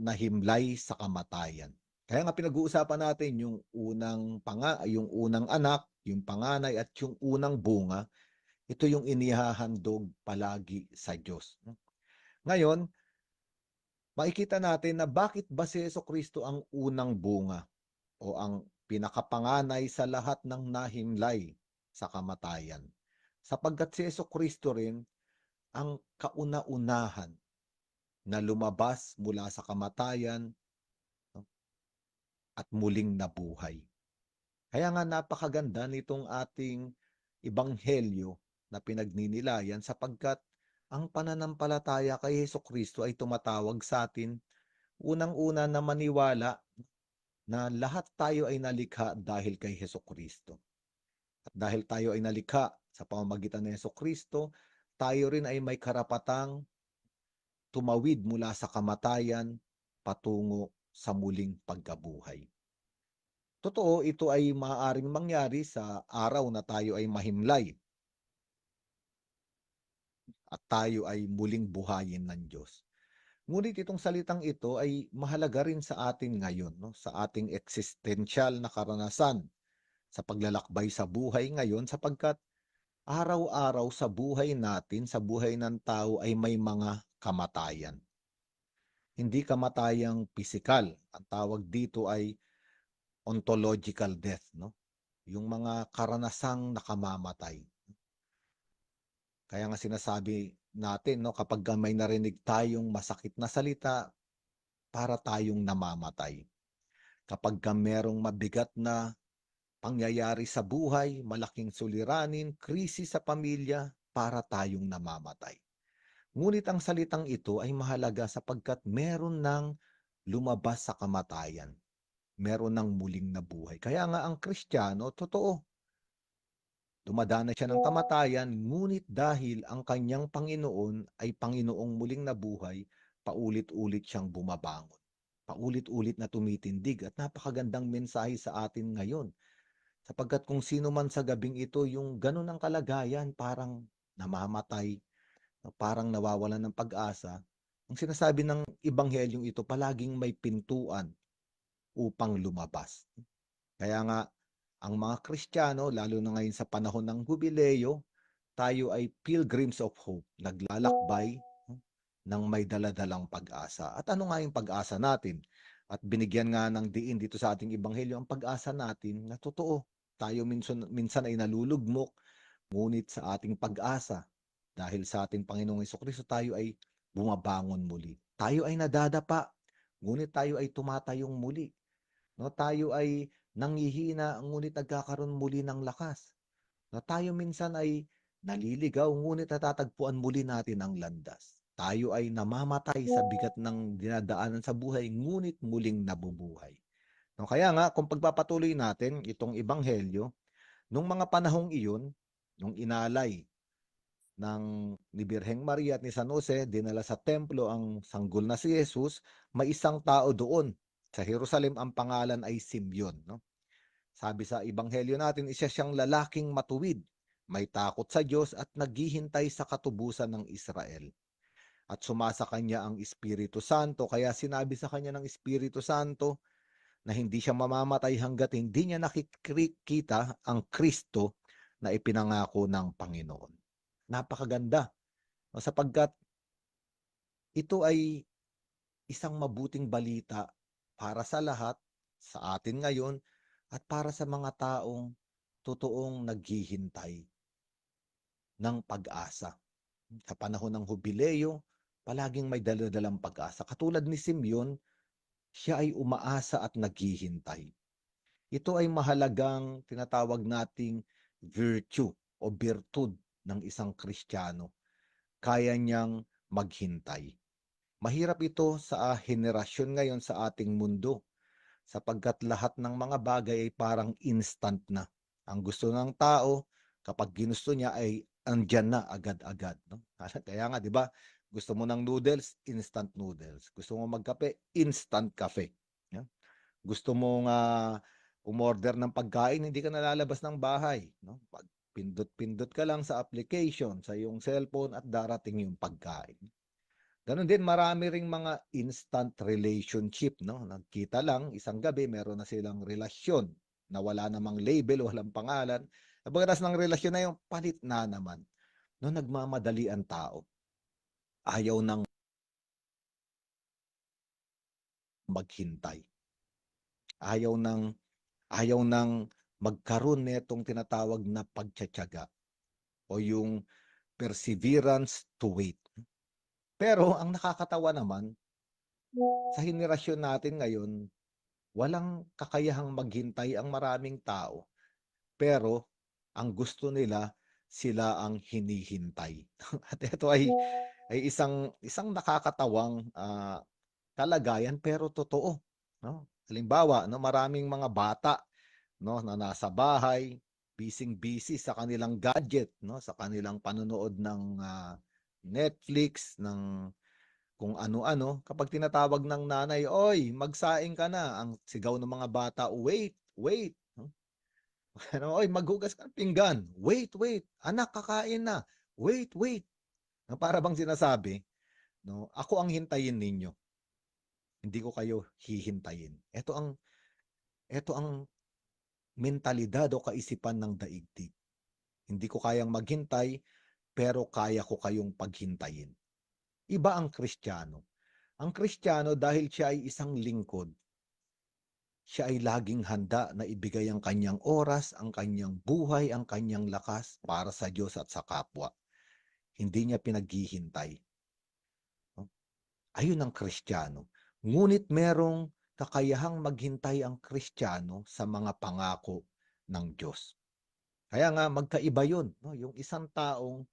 nahimlay sa kamatayan. Kaya nga pinag-uusapan natin yung yung unang anak, yung panganay at yung unang bunga, ito yung inihahandog palagi sa Diyos. Ngayon, makikita natin na bakit ba si Hesukristo ang unang bunga o ang pinakapanganay sa lahat ng nahimlay sa kamatayan. Sapagkat si Hesukristo rin ang kauna-unahan na lumabas mula sa kamatayan, no, at muling nabuhay. Kaya nga napakaganda nitong ating ebanghelyo na pinagninilayan sapagkat ang pananampalataya kay Hesukristo ay tumatawag sa atin unang-una na maniwala na lahat tayo ay nalikha dahil kay Hesukristo. At dahil tayo ay nalikha sa pamamagitan ng Hesukristo, tayo rin ay may karapatang tumawid mula sa kamatayan patungo sa muling pagkabuhay. Totoo, ito ay maaaring mangyari sa araw na tayo ay mahimlay at tayo ay muling buhayin ng Diyos. Ngunit itong salitang ito ay mahalaga rin sa atin ngayon, no? Sa ating existential na karanasan sa paglalakbay sa buhay ngayon sapagkat araw-araw sa buhay natin, sa buhay ng tao ay may mga kamatayan. Hindi kamatayang pisikal. Ang tawag dito ay ontological death, no? Yung mga karanasang nakamamatay. Kaya nga sinasabi natin, no, kapag may narinig tayong masakit na salita, para tayong namamatay. Kapag merong mabigat na pangyayari sa buhay, malaking suliranin, krisis sa pamilya, para tayong namamatay. Ngunit ang salitang ito ay mahalaga sapagkat meron ng lumabas sa kamatayan. Meron ng muling nabuhay. Kaya nga ang Kristiyano, totoo, dumadana siya ng kamatayan, ngunit dahil ang kanyang Panginoon ay Panginoong muling nabuhay, paulit-ulit siyang bumabangon. Paulit-ulit na tumitindig at napakagandang mensahe sa atin ngayon. Sapagkat kung sino man sa gabing ito, yung ganun ang kalagayan, parang namamatay, parang nawawalan ng pag-asa, ang sinasabi ng ebanghelyong ito, palaging may pintuan upang lumabas. Kaya nga, ang mga Kristiyano, lalo na ngayon sa panahon ng Hubileo, tayo ay pilgrims of hope, naglalakbay ng may daladalang pag-asa. At ano nga yung pag-asa natin? At binigyan nga ng diin dito sa ating ebanghelyo ang pag-asa natin na totoo. Tayo minsan ay nalulugmok, ngunit sa ating pag-asa, dahil sa ating Panginoong Hesukristo, tayo ay bumabangon muli. Tayo ay nadadapa, ngunit tayo ay tumatayong muli. No, tayo ay nanghihina, ngunit nagkakaroon muli ng lakas. No, tayo minsan ay naliligaw, ngunit natatagpuan muli natin ang landas. Tayo ay namamatay sa bigat ng dinadaanan sa buhay, ngunit muling nabubuhay. No, kaya nga, kung pagpapatuloy natin itong ebanghelyo, nung mga panahong iyon, nung inalay ni Birheng Maria at ni San Jose, dinala sa templo ang sanggol na si Jesus, may isang tao doon sa Jerusalem, ang pangalan ay Simeon. No? Sabi sa ebanghelyo natin, isa siyang lalaking matuwid, may takot sa Diyos at naghihintay sa katubusan ng Israel. At sumasa kanya ang Espiritu Santo, kaya sinabi sa kanya ng Espiritu Santo na hindi siya mamamatay hanggat hindi niya nakikita ang Kristo na ipinangako ng Panginoon. Napakaganda, sapagkat ito ay isang mabuting balita para sa lahat, sa atin ngayon, at para sa mga taong totoong naghihintay ng pag-asa. Sa panahon ng Hubileo, palaging may daladalang pag-asa. Katulad ni Simeon, siya ay umaasa at naghihintay. Ito ay mahalagang tinatawag nating virtue o virtud ng isang Kristiyano. Kaya niyang maghintay. Mahirap ito sa henerasyon ngayon sa ating mundo, sapagkat lahat ng mga bagay ay parang instant na. Ang gusto ng tao, kapag ginusto niya ay andyan na agad-agad. No? Kaya nga, di ba, gusto mo ng noodles, instant noodles. Gusto mo magkape, instant cafe. Yeah? Gusto mo umorder ng pagkain, hindi ka nalalabas ng bahay. No? Pag pindot-pindot ka lang sa application, sa iyong cellphone at darating yung pagkain. Ganon din, marami ring mga instant relationship. No? Nagkita lang, isang gabi, meron na silang relasyon na wala namang label, walang pangalan. Pagkatapos ng relasyon na yung palit na naman. No, nagmamadali ang tao. Ayaw nang maghintay. Ayaw nang magkaroon nitong tinatawag na pagtsatsaga o yung perseverance to wait. Pero ang nakakatawa naman, sa henerasyon natin ngayon, walang kakayahang maghintay ang maraming tao. Pero ang gusto nila, sila ang hinihintay. At ito ay isang nakakatawang kalagayan, pero totoo. No? Halimbawa, no, maraming mga bata, no, na nasa bahay, busy sa kanilang gadget, no, sa kanilang panonood ng Netflix, ng kung ano-ano. Kapag tinatawag ng nanay, oy, magsaing ka na, ang sigaw ng mga bata, wait. No? Oy, maghugas ka ng pinggan. Wait. Anak, kakain na. Wait. No, para bang sinasabi, no, ako ang hintayin ninyo. Hindi ko kayo hihintayin. Ito ang mentalidad o kaisipan ng daigdig. Hindi ko kayang maghintay, pero kaya ko kayong paghintayin. Iba ang Kristiyano. Ang Kristiyano, dahil siya ay isang lingkod, siya ay laging handa na ibigay ang kanyang oras, ang kanyang buhay, ang kanyang lakas para sa Diyos at sa kapwa. Hindi niya pinaghihintay. Ayun ang Kristiyano. Ngunit merong kakayahang maghintay ang Kristiyano sa mga pangako ng Diyos. Kaya nga, magkaiba yun. No? Yung isang taong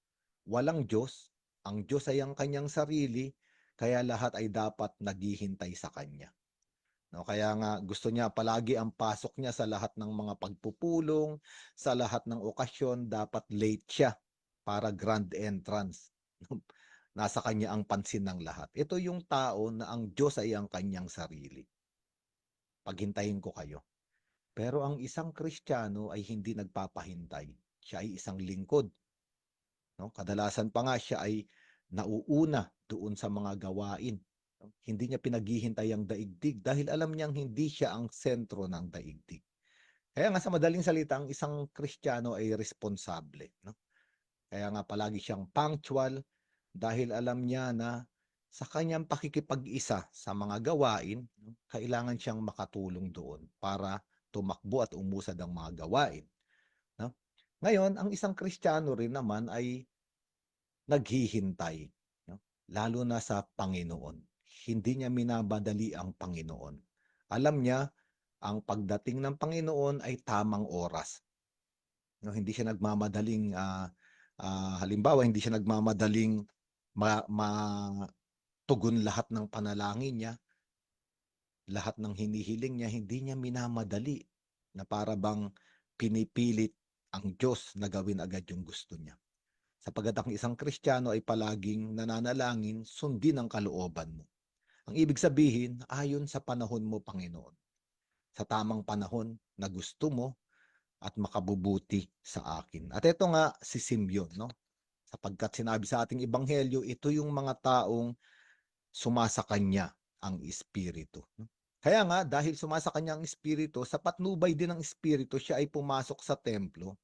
walang Diyos, ang Diyos ay ang kanyang sarili, kaya lahat ay dapat naghihintay sa Kanya. No, kaya nga gusto niya palagi ang pasok niya sa lahat ng mga pagpupulong, sa lahat ng okasyon, dapat late siya para grand entrance. Nasa kanya ang pansin ng lahat. Ito yung tao na ang Diyos ay ang kanyang sarili. Paghintayin ko kayo. Pero ang isang Kristiyano ay hindi nagpapahintay. Siya ay isang lingkod. No? Kadalasan pa nga siya ay nauuna doon sa mga gawain. Hindi niya pinaghihintay ang daigdig dahil alam niyang hindi siya ang sentro ng daigdig. Kaya nga sa madaling salita, ang isang Kristiyano ay responsable. No? Kaya nga palagi siyang punctual dahil alam niya na sa kanyang pakikipag-isa sa mga gawain, kailangan siyang makatulong doon para tumakbo at umusad ang mga gawain. No? Ngayon, ang isang Kristiyano rin naman ay naghihintay, no? Lalo na sa Panginoon. Hindi niya minabadali ang Panginoon. Alam niya, ang pagdating ng Panginoon ay tamang oras. No, hindi siya nagmamadaling, halimbawa, hindi siya nagmamadaling tugon lahat ng panalangin niya, lahat ng hinihiling niya, hindi niya minamadali na para bang pinipilit ang Diyos na gawin agad yung gusto niya. Sapagkat ang isang Kristiyano ay palaging nananalangin, sundin ang kalooban mo. Ang ibig sabihin, ayon sa panahon mo, Panginoon. Sa tamang panahon na gusto mo at makabubuti sa akin. At ito nga si Simeon, no? Sapagkat sinabi sa ating ebanghelyo, ito yung mga taong sumasakanya ang Espiritu. Kaya nga, dahil sumasakanya ang Espiritu, sa patnubay din ng Espiritu, siya ay pumasok sa templo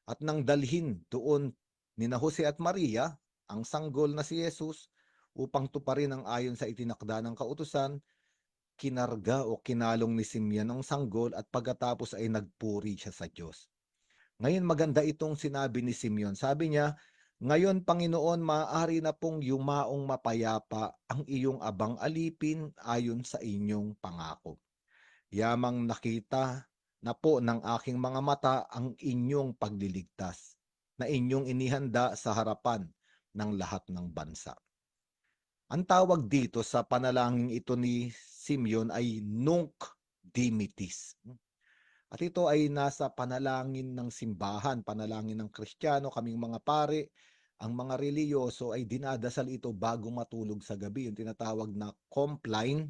at nang dalhin doon ni Jose at Maria, ang sanggol na si Jesus, upang tuparin ang ayon sa itinakda ng kautusan, kinarga o kinalong ni Simeon ang sanggol at pagkatapos ay nagpuri siya sa Diyos. Ngayon maganda itong sinabi ni Simeon. Sabi niya, ngayon Panginoon, maaari na pong yumaong mapayapa ang iyong abang alipin ayon sa inyong pangako. Yamang nakita na po ng aking mga mata ang inyong pagliligtas na inyong inihanda sa harapan ng lahat ng bansa. Ang tawag dito sa panalangin ito ni Simeon ay Nunc Dimittis. At ito ay nasa panalangin ng simbahan, panalangin ng Kristiyano, kaming mga pare, ang mga reliyoso ay dinadasal ito bago matulog sa gabi, yung tinatawag na compline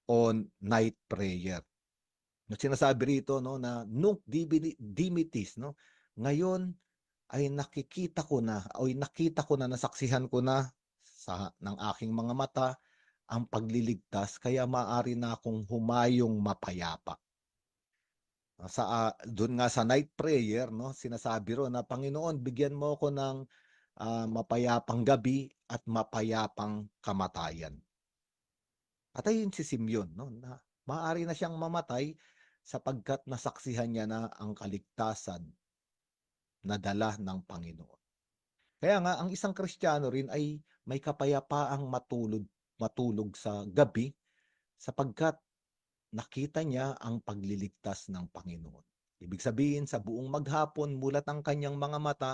o night prayer. Sinasabi rito, no, na Nunc Dimittis, no? Ngayon ay nakita ko na, nasaksihan ko na ng aking mga mata ang pagliligtas, kaya maaari na akong humayong mapayapa. Doon nga sa night prayer, no, sinasabi ro na Panginoon, bigyan mo ako ng mapayapang gabi at mapayapang kamatayan. At ayun si Simeon, no, na maaari na siyang mamatay sapagkat nasaksihan niya na ang kaligtasan na dala ng Panginoon. Kaya nga, ang isang Kristiyano rin ay may kapayapaang matulog sa gabi sapagkat nakita niya ang pagliligtas ng Panginoon. Ibig sabihin, sa buong maghapon, mulat ang kanyang mga mata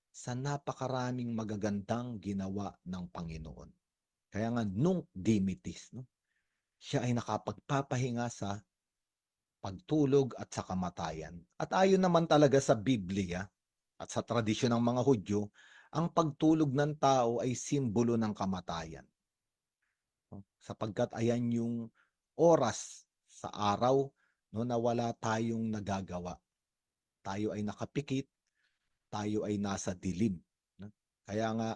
sa napakaraming magagandang ginawa ng Panginoon. Kaya nga, Nunc Dimittis, no? Siya ay nakapagpapahinga sa pagtulog at sa kamatayan. At ayon naman talaga sa Biblia at sa tradisyon ng mga Hudyo, ang pagtulog ng tao ay simbolo ng kamatayan. Sapagkat ayan yung oras sa araw, no, na wala tayong nagagawa. Tayo ay nakapikit, tayo ay nasa dilim. No? Kaya nga,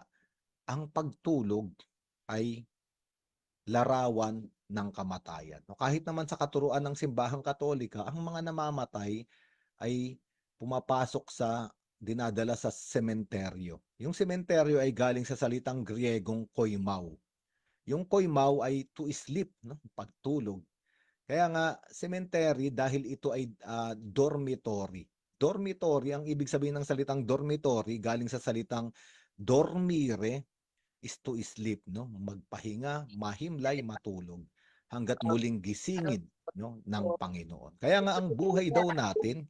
ang pagtulog ay larawan ng kamatayan. No, kahit naman sa katuruan ng simbahang Katolika, ang mga namamatay ay pumapasok sa dinadala sa sementeryo. Yung sementeryo ay galing sa salitang Griegong koimao. Yung koimao ay to sleep, no? Pagtulog. Kaya nga, cemetery dahil ito ay dormitory. Dormitory, ang ibig sabihin ng salitang dormitory, galing sa salitang dormire, is to sleep, no? Magpahinga, mahimlay, matulog, hanggat muling gisingin, no, ng Panginoon. Kaya nga, ang buhay daw natin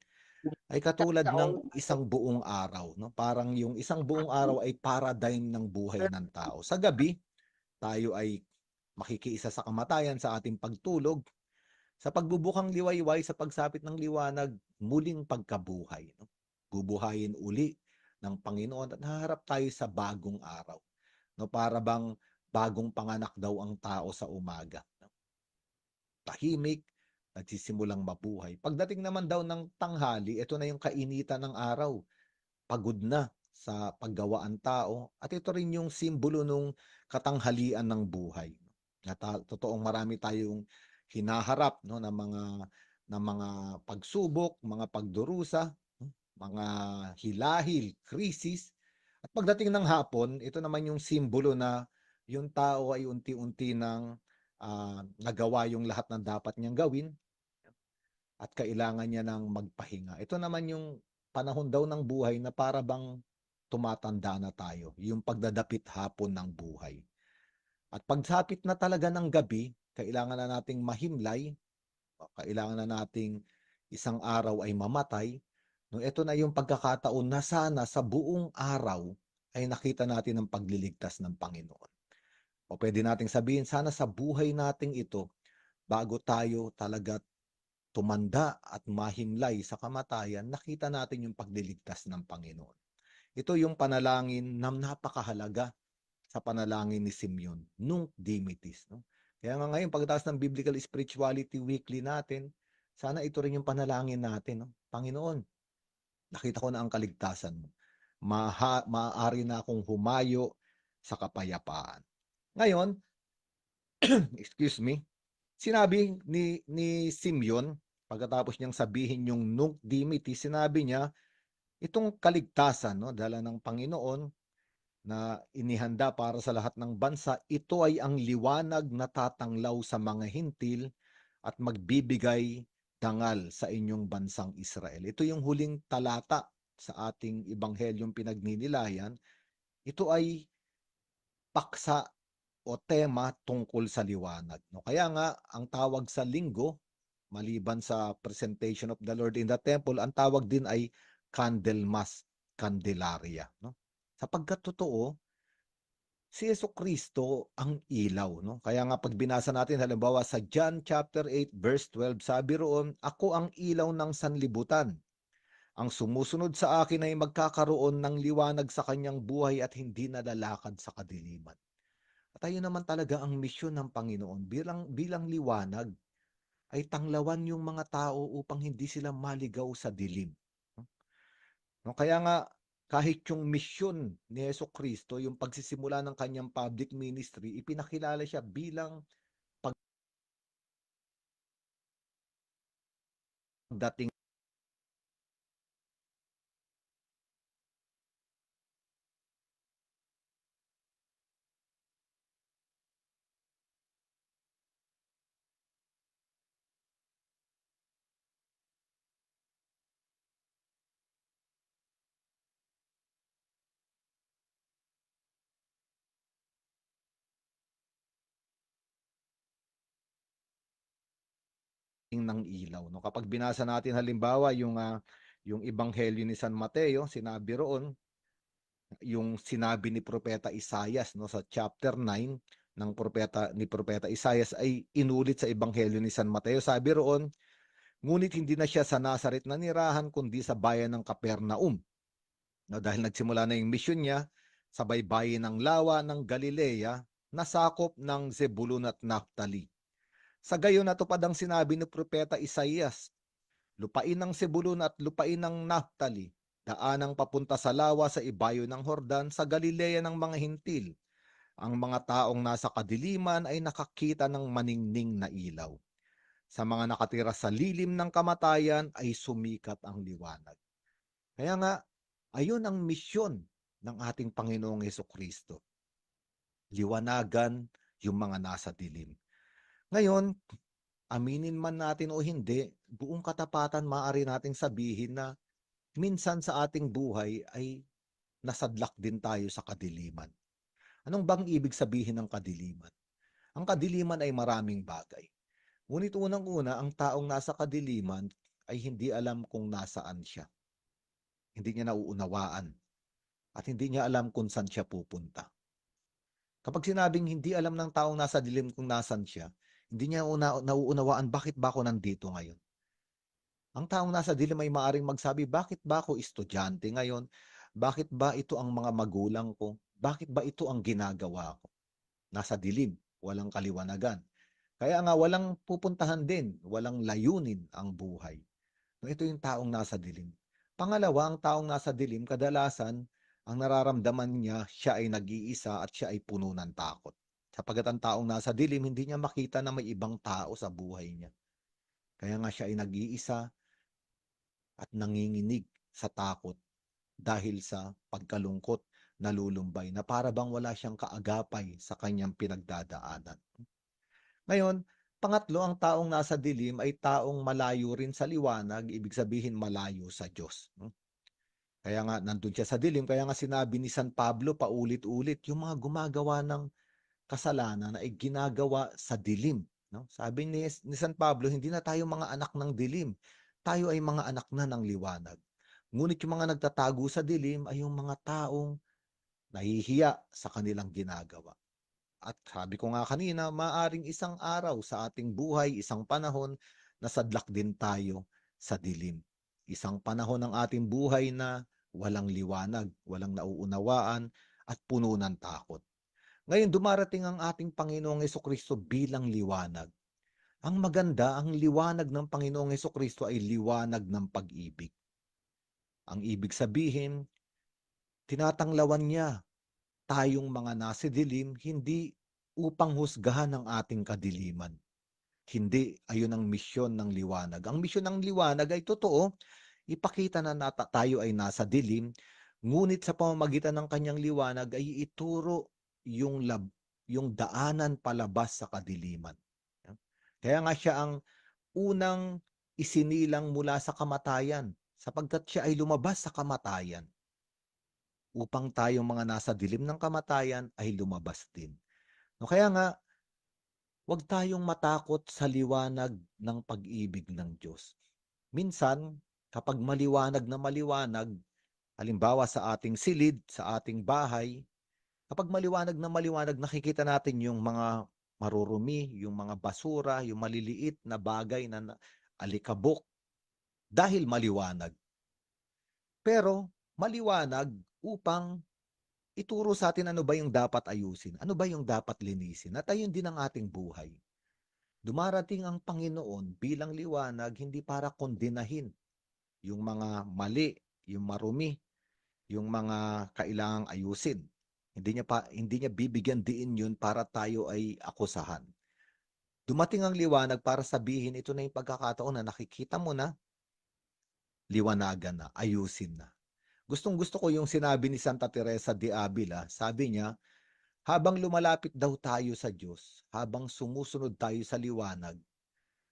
ay katulad ng isang buong araw, no? Parang yung isang buong araw ay paradigm ng buhay ng tao. Sa gabi, tayo ay makikiisa sa kamatayan sa ating pagtulog. Sa pagbubukang liwayway, sa pagsapit ng liwanag, muling pagkabuhay, no? Bubuhayin uli ng Panginoon at haharap tayo sa bagong araw, no? Para bang bagong panganak daw ang tao sa umaga, no? Tahimik, nagsisimulang mabuhay. Pagdating naman daw ng tanghali, ito na yung kainitan ng araw. Pagod na sa paggawa ang tao. At ito rin yung simbolo ng katanghalian ng buhay. Totoong marami tayong hinaharap, no, ng mga pagsubok, mga pagdurusa, mga hilahil, krisis. Pagdating ng hapon, ito naman yung simbolo na yung tao ay unti-unti nang nagawa yung lahat ng dapat niyang gawin at kailangan niya ng magpahinga. Ito naman yung panahon daw ng buhay na para bang tumatanda na tayo, yung pagdadapit hapon ng buhay. At pagsapit na talaga ng gabi, kailangan na nating mahimlay, kailangan na nating isang araw ay mamatay. No, ito na yung pagkakataon na sana sa buong araw ay nakita natin ang pagliligtas ng Panginoon. O pwede nating sabihin, sana sa buhay nating ito, bago tayo talaga tumanda at mahimlay sa kamatayan, nakita natin yung pagliligtas ng Panginoon. Ito yung panalangin na napakahalaga sa panalangin ni Simeon, Nunc Dimittis. No? Kaya nga ngayon, pagkatapos ng Biblical Spirituality Weekly natin, sana ito rin yung panalangin natin. No? Panginoon, nakita ko na ang kaligtasan mo. Maaari na akong humayo sa kapayapaan. Ngayon, excuse me, sinabi ni Simeon, pagkatapos niyang sabihin yung Nunc Dimittis, sinabi niya, itong kaligtasan, no, dala ng Panginoon na inihanda para sa lahat ng bansa, ito ay ang liwanag na tatanglaw sa mga hintil at magbibigay dangal sa inyong bansang Israel. Ito yung huling talata sa ating Ebanghelyong pinagninilayan. Ito ay paksa o tema tungkol sa liwanag. No? Kaya nga, ang tawag sa linggo, maliban sa presentation of the Lord in the temple, ang tawag din ay Candlemas, Candelaria. No? Sapagkat totoo, si Jesucristo ang ilaw. No? Kaya nga pag binasa natin, halimbawa sa John chapter 8 verse 12, sabi roon, ako ang ilaw ng sanlibutan. Ang sumusunod sa akin ay magkakaroon ng liwanag sa kanyang buhay at hindi nalalakad sa kadiliman. At ayun naman talaga ang misyon ng Panginoon bilang liwanag ay tanglawan yung mga tao upang hindi sila maligaw sa dilim. No, kaya nga kahit yung misyon ni Jesucristo, yung pagsisimula ng kanyang public ministry, ipinakilala siya bilang pagdating ng ilaw. No? Kapag binasa natin halimbawa yung Ebanghelyo ni San Mateo, sinabi roon, yung sinabi ni Propeta Isaias, no, sa chapter 9 ng ni Propeta Isaias ay inulit sa Ebanghelyo ni San Mateo. Sabi roon, ngunit hindi na siya sa Nazaret nanirahan kundi sa bayan ng Capernaum. No, dahil nagsimula na yung misyon niya sa baybayin ng lawa ng Galilea na sakop ng Zebulun at Naphtali. Sa gayon natupad ang sinabi ni Propeta Isaias, lupain ng Zebulun at lupain ng Naphtali, daanang papunta sa lawa sa ibayo ng Hordan sa Galilea ng mga hintil. Ang mga taong nasa kadiliman ay nakakita ng maningning na ilaw. Sa mga nakatira sa lilim ng kamatayan ay sumikat ang liwanag. Kaya nga, ayun ang misyon ng ating Panginoong Jesucristo. Liwanagan yung mga nasa dilim. Ngayon, aminin man natin o hindi, buong katapatan maaari nating sabihin na minsan sa ating buhay ay nasadlak din tayo sa kadiliman. Anong bang ibig sabihin ng kadiliman? Ang kadiliman ay maraming bagay. Ngunit unang-una, ang taong nasa kadiliman ay hindi alam kung nasaan siya. Hindi niya nauunawaan. At hindi niya alam kung saan siya pupunta. Kapag sinabing hindi alam ng taong nasa dilim kung nasaan siya, hindi niya nauunawaan bakit ba ako nandito ngayon. Ang taong nasa dilim ay maaring magsabi, bakit ba ako estudyante ngayon? Bakit ba ito ang mga magulang ko? Bakit ba ito ang ginagawa ko? Nasa dilim, walang kaliwanagan. Kaya nga walang pupuntahan din, walang layunin ang buhay. Ito yung taong nasa dilim. Pangalawa, ang taong nasa dilim, kadalasan, ang nararamdaman niya, siya ay nag-iisa at siya ay puno ng takot. Sapagat ang taong nasa dilim, hindi niya makita na may ibang tao sa buhay niya. Kaya nga siya ay nag-iisa at nanginginig sa takot dahil sa pagkalungkot nalulumbay, na para bang wala siyang kaagapay sa kanyang pinagdadaanan. Ngayon, pangatlo, ang taong nasa dilim ay taong malayo rin sa liwanag, ibig sabihin malayo sa Diyos. Kaya nga, nandun siya sa dilim, kaya nga sinabi ni San Pablo paulit-ulit, yung mga gumagawa ng kasalanan ay ginagawa sa dilim. No? Sabi ni San Pablo, hindi na tayo mga anak ng dilim, tayo ay mga anak na ng liwanag. Ngunit yung mga nagtatago sa dilim ay yung mga taong nahihiya sa kanilang ginagawa. At sabi ko nga kanina, maaring isang araw sa ating buhay, isang panahon, nasadlak din tayo sa dilim. Isang panahon ng ating buhay na walang liwanag, walang nauunawaan, at puno ng takot. Ngayon, dumarating ang ating Panginoong Hesukristo bilang liwanag. Ang maganda, ang liwanag ng Panginoong Hesukristo ay liwanag ng pag-ibig. Ang ibig sabihin, tinatanglawan niya tayong mga nasa dilim, hindi upang husgahan ang ating kadiliman. Hindi, ayun ang misyon ng liwanag. Ang misyon ng liwanag ay totoo, ipakita na tayo ay nasa dilim, ngunit sa pamamagitan ng kanyang liwanag ay ituro yung daanan palabas sa kadiliman. Kaya nga siya ang unang isinilang mula sa kamatayan, sapagkat siya ay lumabas sa kamatayan, upang tayong mga nasa dilim ng kamatayan ay lumabas din. No, kaya nga, huwag tayong matakot sa liwanag ng pag-ibig ng Diyos. Minsan, kapag maliwanag na maliwanag, halimbawa sa ating silid, sa ating bahay, kapag maliwanag na maliwanag, nakikita natin yung mga marurumi, yung mga basura, yung maliliit na bagay na alikabok, dahil maliwanag. Pero, maliwanag upang ituro sa atin ano ba yung dapat ayusin, ano ba yung dapat linisin, at ayun din ang ating buhay. Dumarating ang Panginoon bilang liwanag, hindi para kondenahin yung mga mali, yung marumi, yung mga kailangang ayusin. Hindi niya bibigyan diin yun para tayo ay akusahan. Dumating ang liwanag para sabihin, ito na yung pagkakataon na nakikita mo na, liwanagan na, ayusin na. Gustong-gusto ko yung sinabi ni Santa Teresa de Avila. Sabi niya, habang lumalapit daw tayo sa Diyos, habang sumusunod tayo sa liwanag,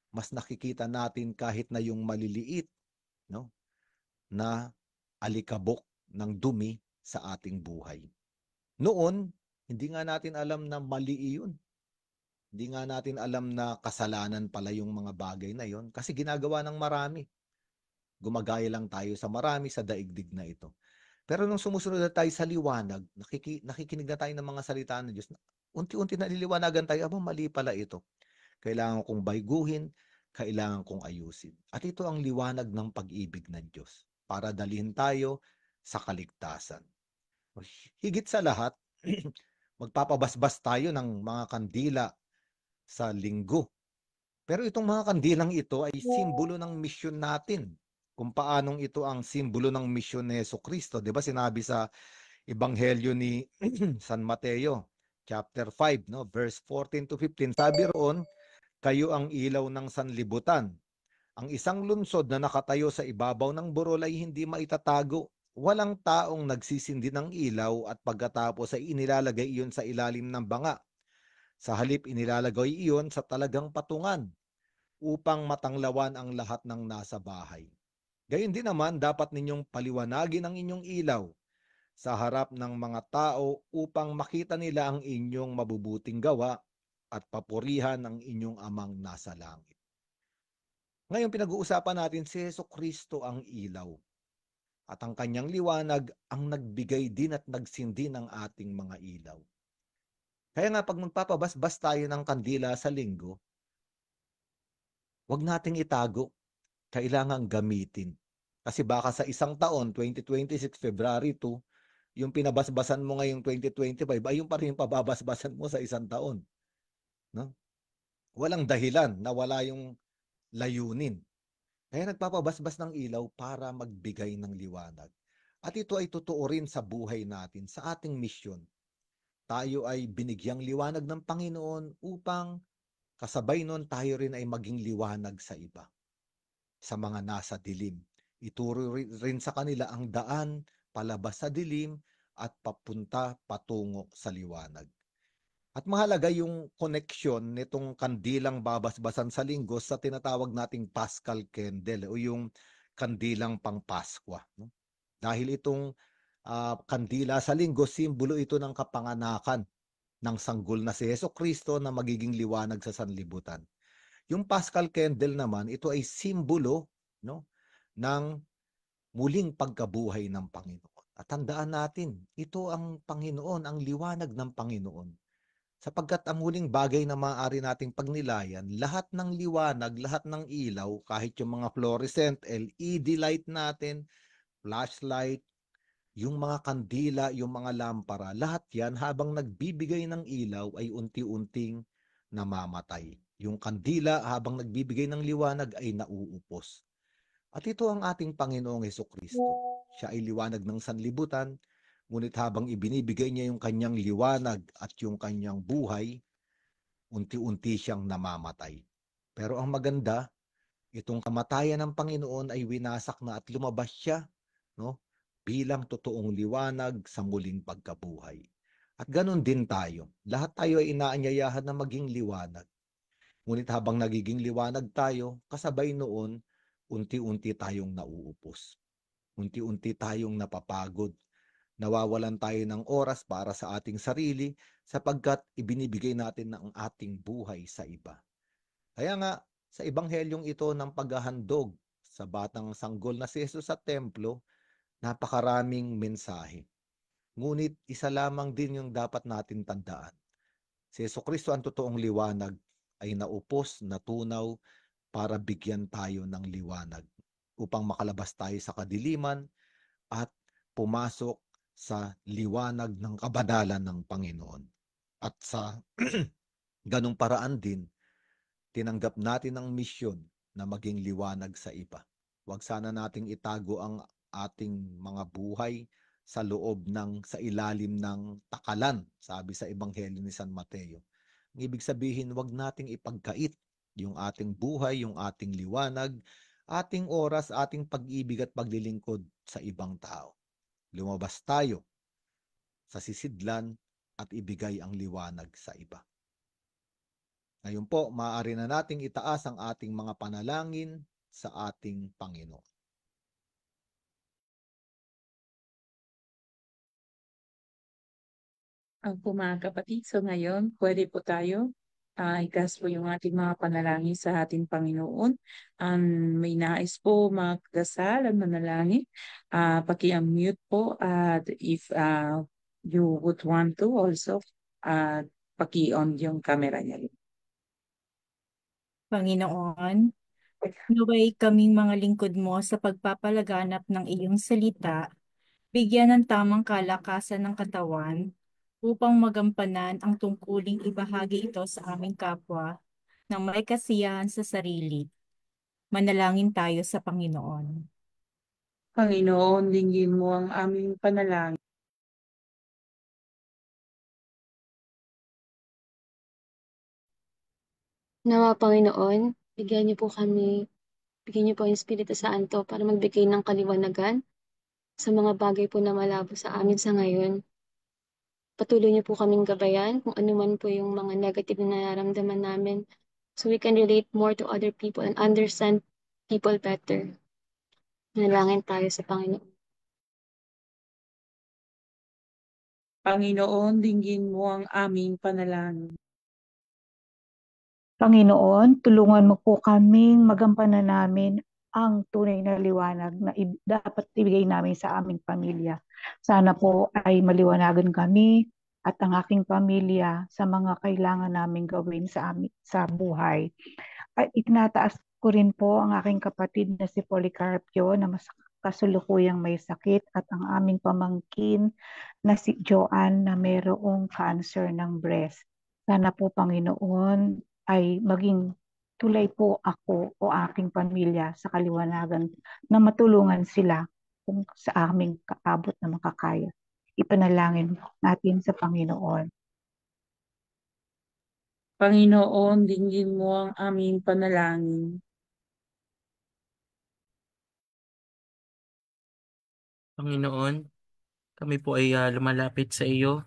mas nakikita natin kahit na yung maliliit, no, na alikabok ng dumi sa ating buhay. Noon, hindi nga natin alam na mali iyon. Hindi nga natin alam na kasalanan pala yung mga bagay na yon, kasi ginagawa ng marami. Gumagaya lang tayo sa marami sa daigdig na ito. Pero nung sumusunod na tayo sa liwanag, nakikinig na tayo ng mga salita ng Diyos, unti-unti naliliwanagan tayo, mali pala ito. Kailangan kong bayguhin, kailangan kong ayusin. At ito ang liwanag ng pag-ibig ng Diyos para dalhin tayo sa kaligtasan. Higit sa lahat, magpapabasbas tayo ng mga kandila sa linggo. Pero itong mga kandilang ito ay simbolo ng misyon natin. Kung paanong ito ang simbolo ng misyon ni Jesucristo. Diba sinabi sa Ebanghelyo ni San Mateo, chapter 5, no, verse 14 to 15, sabi roon, kayo ang ilaw ng sanlibutan. Ang isang lungsod na nakatayo sa ibabaw ng burol ay hindi maitatago. Walang taong nagsisindi ng ilaw at pagkatapos ay inilalagay iyon sa ilalim ng banga. Sa halip inilalagay iyon sa talagang patungan upang matanglawan ang lahat ng nasa bahay. Gayon din naman, dapat ninyong paliwanagin ang inyong ilaw sa harap ng mga tao upang makita nila ang inyong mabubuting gawa at papurihan ang inyong amang nasa langit. Ngayon, pinag-uusapan natin si Jesucristo ang ilaw. At ang kanyang liwanag ang nagbigay din at nagsindi ng ating mga ilaw. Kaya nga, pag magpapabasbas tayo ng kandila sa linggo, huwag nating itago. Kailangan gamitin. Kasi baka sa isang taon, 2026, February 2, yung pinabasbasan mo ngayong 2025, ay yung pa rin pababasbasan mo sa isang taon. No? Walang dahilan na wala yung layunin. Kaya nagpapabasbas ng ilaw para magbigay ng liwanag. At ito ay totoo rin sa buhay natin, sa ating misyon. Tayo ay binigyang liwanag ng Panginoon upang kasabay nun tayo rin ay maging liwanag sa iba. Sa mga nasa dilim. Ituro rin sa kanila ang daan palabas sa dilim at papunta patungo sa liwanag. At mahalaga yung connection nitong kandilang babasbasan sa linggo sa tinatawag nating Paschal Candle o yung kandilang pang-Paskwa. No? Dahil itong kandila sa linggo, simbolo ito ng kapanganakan ng sanggol na si Jesucristo na magiging liwanag sa sanlibutan. Yung Paschal Candle naman, ito ay simbolo, no, ng muling pagkabuhay ng Panginoon. At tandaan natin, ito ang Panginoon, ang liwanag ng Panginoon. Sapagkat ang huling bagay na maaari nating pagnilayan, lahat ng liwanag, lahat ng ilaw, kahit yung mga fluorescent, LED light natin, flashlight, yung mga kandila, yung mga lampara, lahat yan habang nagbibigay ng ilaw ay unti-unting namamatay. Yung kandila habang nagbibigay ng liwanag ay nauupos. At ito ang ating Panginoong Hesukristo. Siya ay liwanag ng sanlibutan, ngunit habang ibinibigay niya yung kanyang liwanag at yung kanyang buhay, unti-unti siyang namamatay. Pero ang maganda, itong kamatayan ng Panginoon ay winasak na at lumabas siya, no, bilang totoong liwanag sa muling pagkabuhay. At ganun din tayo. Lahat tayo ay inaanyayahan na maging liwanag. Ngunit habang nagiging liwanag tayo, kasabay noon, unti-unti tayong nauupos. Unti-unti tayong napapagod. Nawawalan tayo ng oras para sa ating sarili sapagkat ibinibigay natin ang ating buhay sa iba. Kaya nga, sa ebanghelyong ito ng paghahandog sa batang sanggol na si Jesus sa templo, napakaraming mensahe. Ngunit isa lamang din yung dapat natin tandaan. Si Jesucristo ang totoong liwanag ay naupos, natunaw para bigyan tayo ng liwanag upang makalabas tayo sa kadiliman at pumasok sa liwanag ng kabanalan ng Panginoon. At sa ganung paraan din, tinanggap natin ang misyon na maging liwanag sa iba. Huwag sana nating itago ang ating mga buhay sa loob sa ilalim ng takalan, sabi sa Ebanghelyo ni San Mateo. Ang ibig sabihin, huwag nating ipagkait yung ating buhay, yung ating liwanag, ating oras, ating pag-ibig at paglilingkod sa ibang tao. Lumabas tayo sa sisidlan at ibigay ang liwanag sa iba. Ngayon po, maaari na nating itaas ang ating mga panalangin sa ating Panginoon. Ang po mga kapatid, so ngayon, pwede po tayo ikas po yung ating mga panalangin sa ating Panginoon. May nais po magdasal at manalangin. Paki-unmute po at if you would want to also, paki-on yung camera niya. Panginoon, naway kaming mga lingkod mo sa pagpapalaganap ng iyong salita, bigyan ng tamang kalakasan ng katawan upang magampanan ang tungkuling ibahagi ito sa aming kapwa ng may kasiyahan sa sarili. Manalangin tayo sa Panginoon. Panginoon, dinggin mo ang aming panalangin. Nawa Panginoon, bigyan niyo po ang Espiritu Santo para magbigay ng kaliwanagan sa mga bagay po na malabo sa amin sa ngayon. Patuloy niyo po kaming gabayan kung ano man po yung mga negative na nararamdaman namin so we can relate more to other people and understand people better. Manalangin tayo sa Panginoon. Panginoon, dinggin mo ang aming panalangin. Panginoon, tulungan mo po kaming magampanan namin ang tunay na liwanag na dapat ibigay namin sa aming pamilya. Sana po ay maliwanagan kami at ang aking pamilya sa mga kailangan naming gawin sa buhay. At itinataas ko rin po ang aking kapatid na si Policarpio na mas kasulukuyang may sakit at ang aming pamangkin na si Joanne na mayroong cancer ng breast. Sana po Panginoon ay maging tulay po ako o aking pamilya sa kaliwanagan na matulungan sila kung sa aming kaabot na makakaya. Ipanalangin natin sa Panginoon. Panginoon, dinggin mo ang aming panalangin. Panginoon, kami po ay lumalapit sa iyo.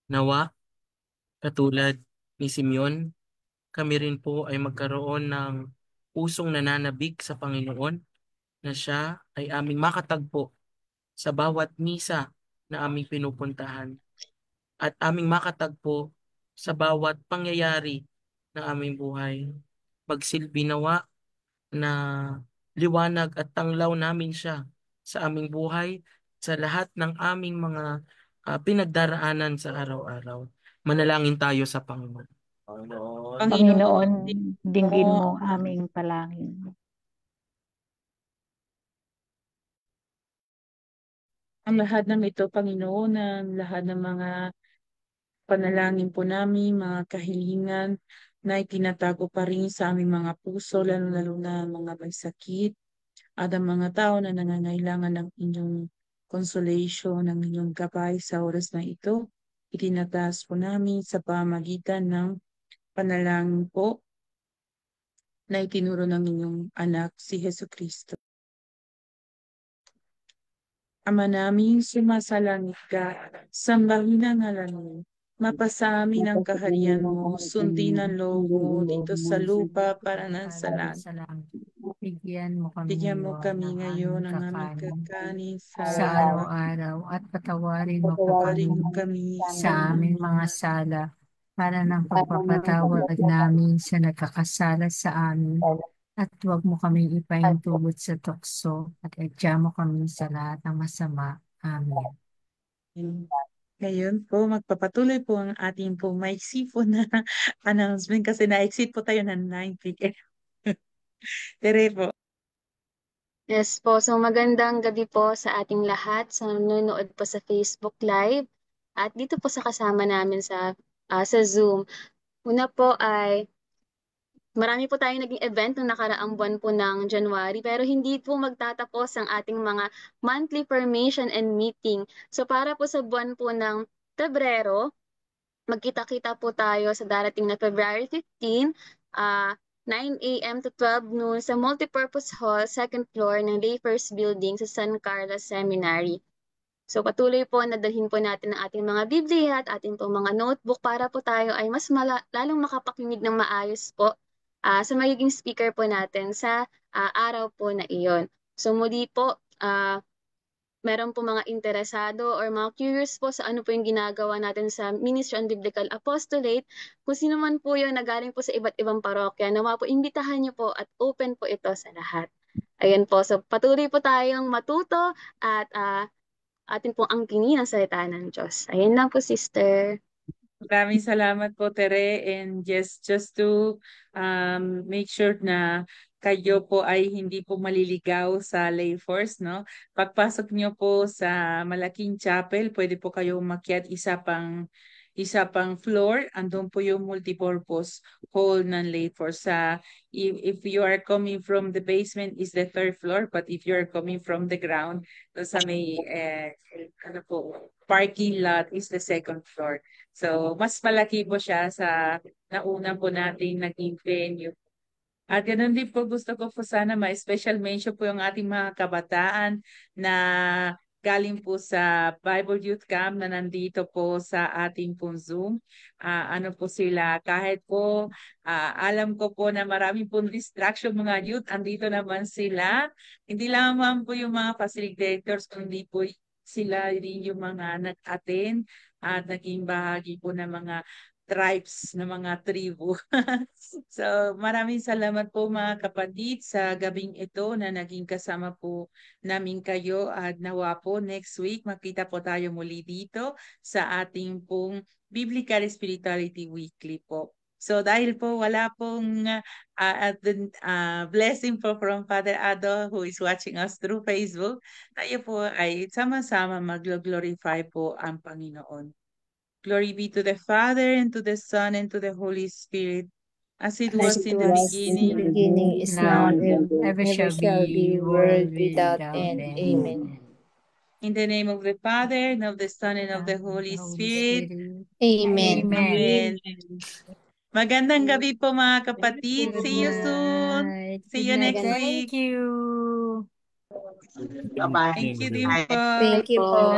Nawa, katulad ni Simeon, kami rin po ay magkaroon ng pusong nananabik sa Panginoon na siya ay aming makatagpo sa bawat misa na aming pinupuntahan at aming makatagpo sa bawat pangyayari ng aming buhay. Magsilbi nawa na liwanag at tanglaw namin siya sa aming buhay, sa lahat ng aming mga pinagdaraanan sa araw-araw. Manalangin tayo sa Panginoon. Panginoon, Panginoon, dinggin mo mo ang aming palangin. ang lahat ng ito, Panginoon, ang lahat ng mga panalangin po namin, mga kahilingan na itinatago pa rin sa aming mga puso, lalo-lalo na mga may sakit at ang mga tao na nangangailangan ng inyong consolation, ng inyong gabay sa oras na ito. Itinataas po namin sa pamagitan ng panalangin po na itinuro ng inyong anak, si Hesus Kristo. Ama namin, sumasalangit ka, sambahin ang ngalan mo. Mapasa amin ang kaharian mo, sundin ang loob mo dito sa lupa para ng sa langit. Bigyan mo Bigyan mo kami ng ngayon aming ng aming kakanin kakanin sa sa araw-araw at patawarin mo po patawarin mo kami kami sa aming mga sala para ng pagpapatawad namin sa nagkakasala sa amin at huwag mo kaming ipahintulot sa tukso at edya mo kami sa lahat ng masama. Amen. Ngayon po, magpapatuloy po ang ating po maiksi po na announcement kasi na-exit po tayo ng 9 p.m. Tere po. Yes po, so magandang gabi po sa ating lahat sa nanonood po sa Facebook Live at dito po sa kasama namin sa Zoom. Una po ay marami po tayong naging event noong nakaraang buwan po ng January pero hindi po magtatapos ang ating mga monthly formation and meeting. So para po sa buwan po ng Pebrero, magkita-kita po tayo sa darating na February 15, 9 a.m. to 12 noon sa Multipurpose Hall, second floor ng Day First Building sa San Carlos Seminary. So patuloy po na dalhin po natin ang ating mga Biblia at ating po mga notebook para po tayo ay mas lalong makapakinig ng maayos po sa magiging speaker po natin sa araw po na iyon. So muli po, meron po mga interesado or mga curious po sa ano po yung ginagawa natin sa Ministry on Biblical Apostolate. Kung sino man po yun na galing po sa iba't ibang parokya, nawa po imbitahan niyo po at open po ito sa lahat. Ayan po, so patuloy po tayong matuto at atin pong angkinin ang salita ng Diyos. Ayan lang po, sister. Maraming salamat po, Tere. And just to make sure na kayo po ay hindi po maliligaw sa lay force, no? Pagpasok nyo po sa malaking chapel, pwede po kayo umakyat isa pang floor, andun po yung multipurpose hall ng lay force. If you are coming from the basement is the third floor, but if you are coming from the ground, sa may parking lot is the second floor. So, mas malaki po siya sa nauna po nating naging venue. At ganoon din po gusto ko po sana ma-special mention po yung ating mga kabataan na galing po sa Bible Youth Camp na nandito po sa ating pong Zoom. Ano po sila, kahit po alam ko po na marami pong distraction mga youth, andito naman sila. Hindi lamang po yung mga facilitators, kundi po sila rin yung mga nag-attend at naging bahagi po ng mga tribes, ng mga tribu. So, maraming salamat po mga kapatid sa gabing ito na naging kasama po namin kayo at nawa po next week makita po tayo muli dito sa ating pong Biblical Spirituality Weekly po. So dahil po wala pong blessing po from Father Ado who is watching us through Facebook, tayo po ay sama-sama mag-glorify po ang Panginoon. Glory be to the Father, and to the Son, and to the Holy Spirit, as it was in the beginning, is now, and ever shall be, world without end. Amen. In the name of the Father, and of the Son, and of the Holy Spirit. Amen. Amen. Magandang gabi po mga kapatid. See you soon. See you next week. Thank you. Thank you din po. Thank you po.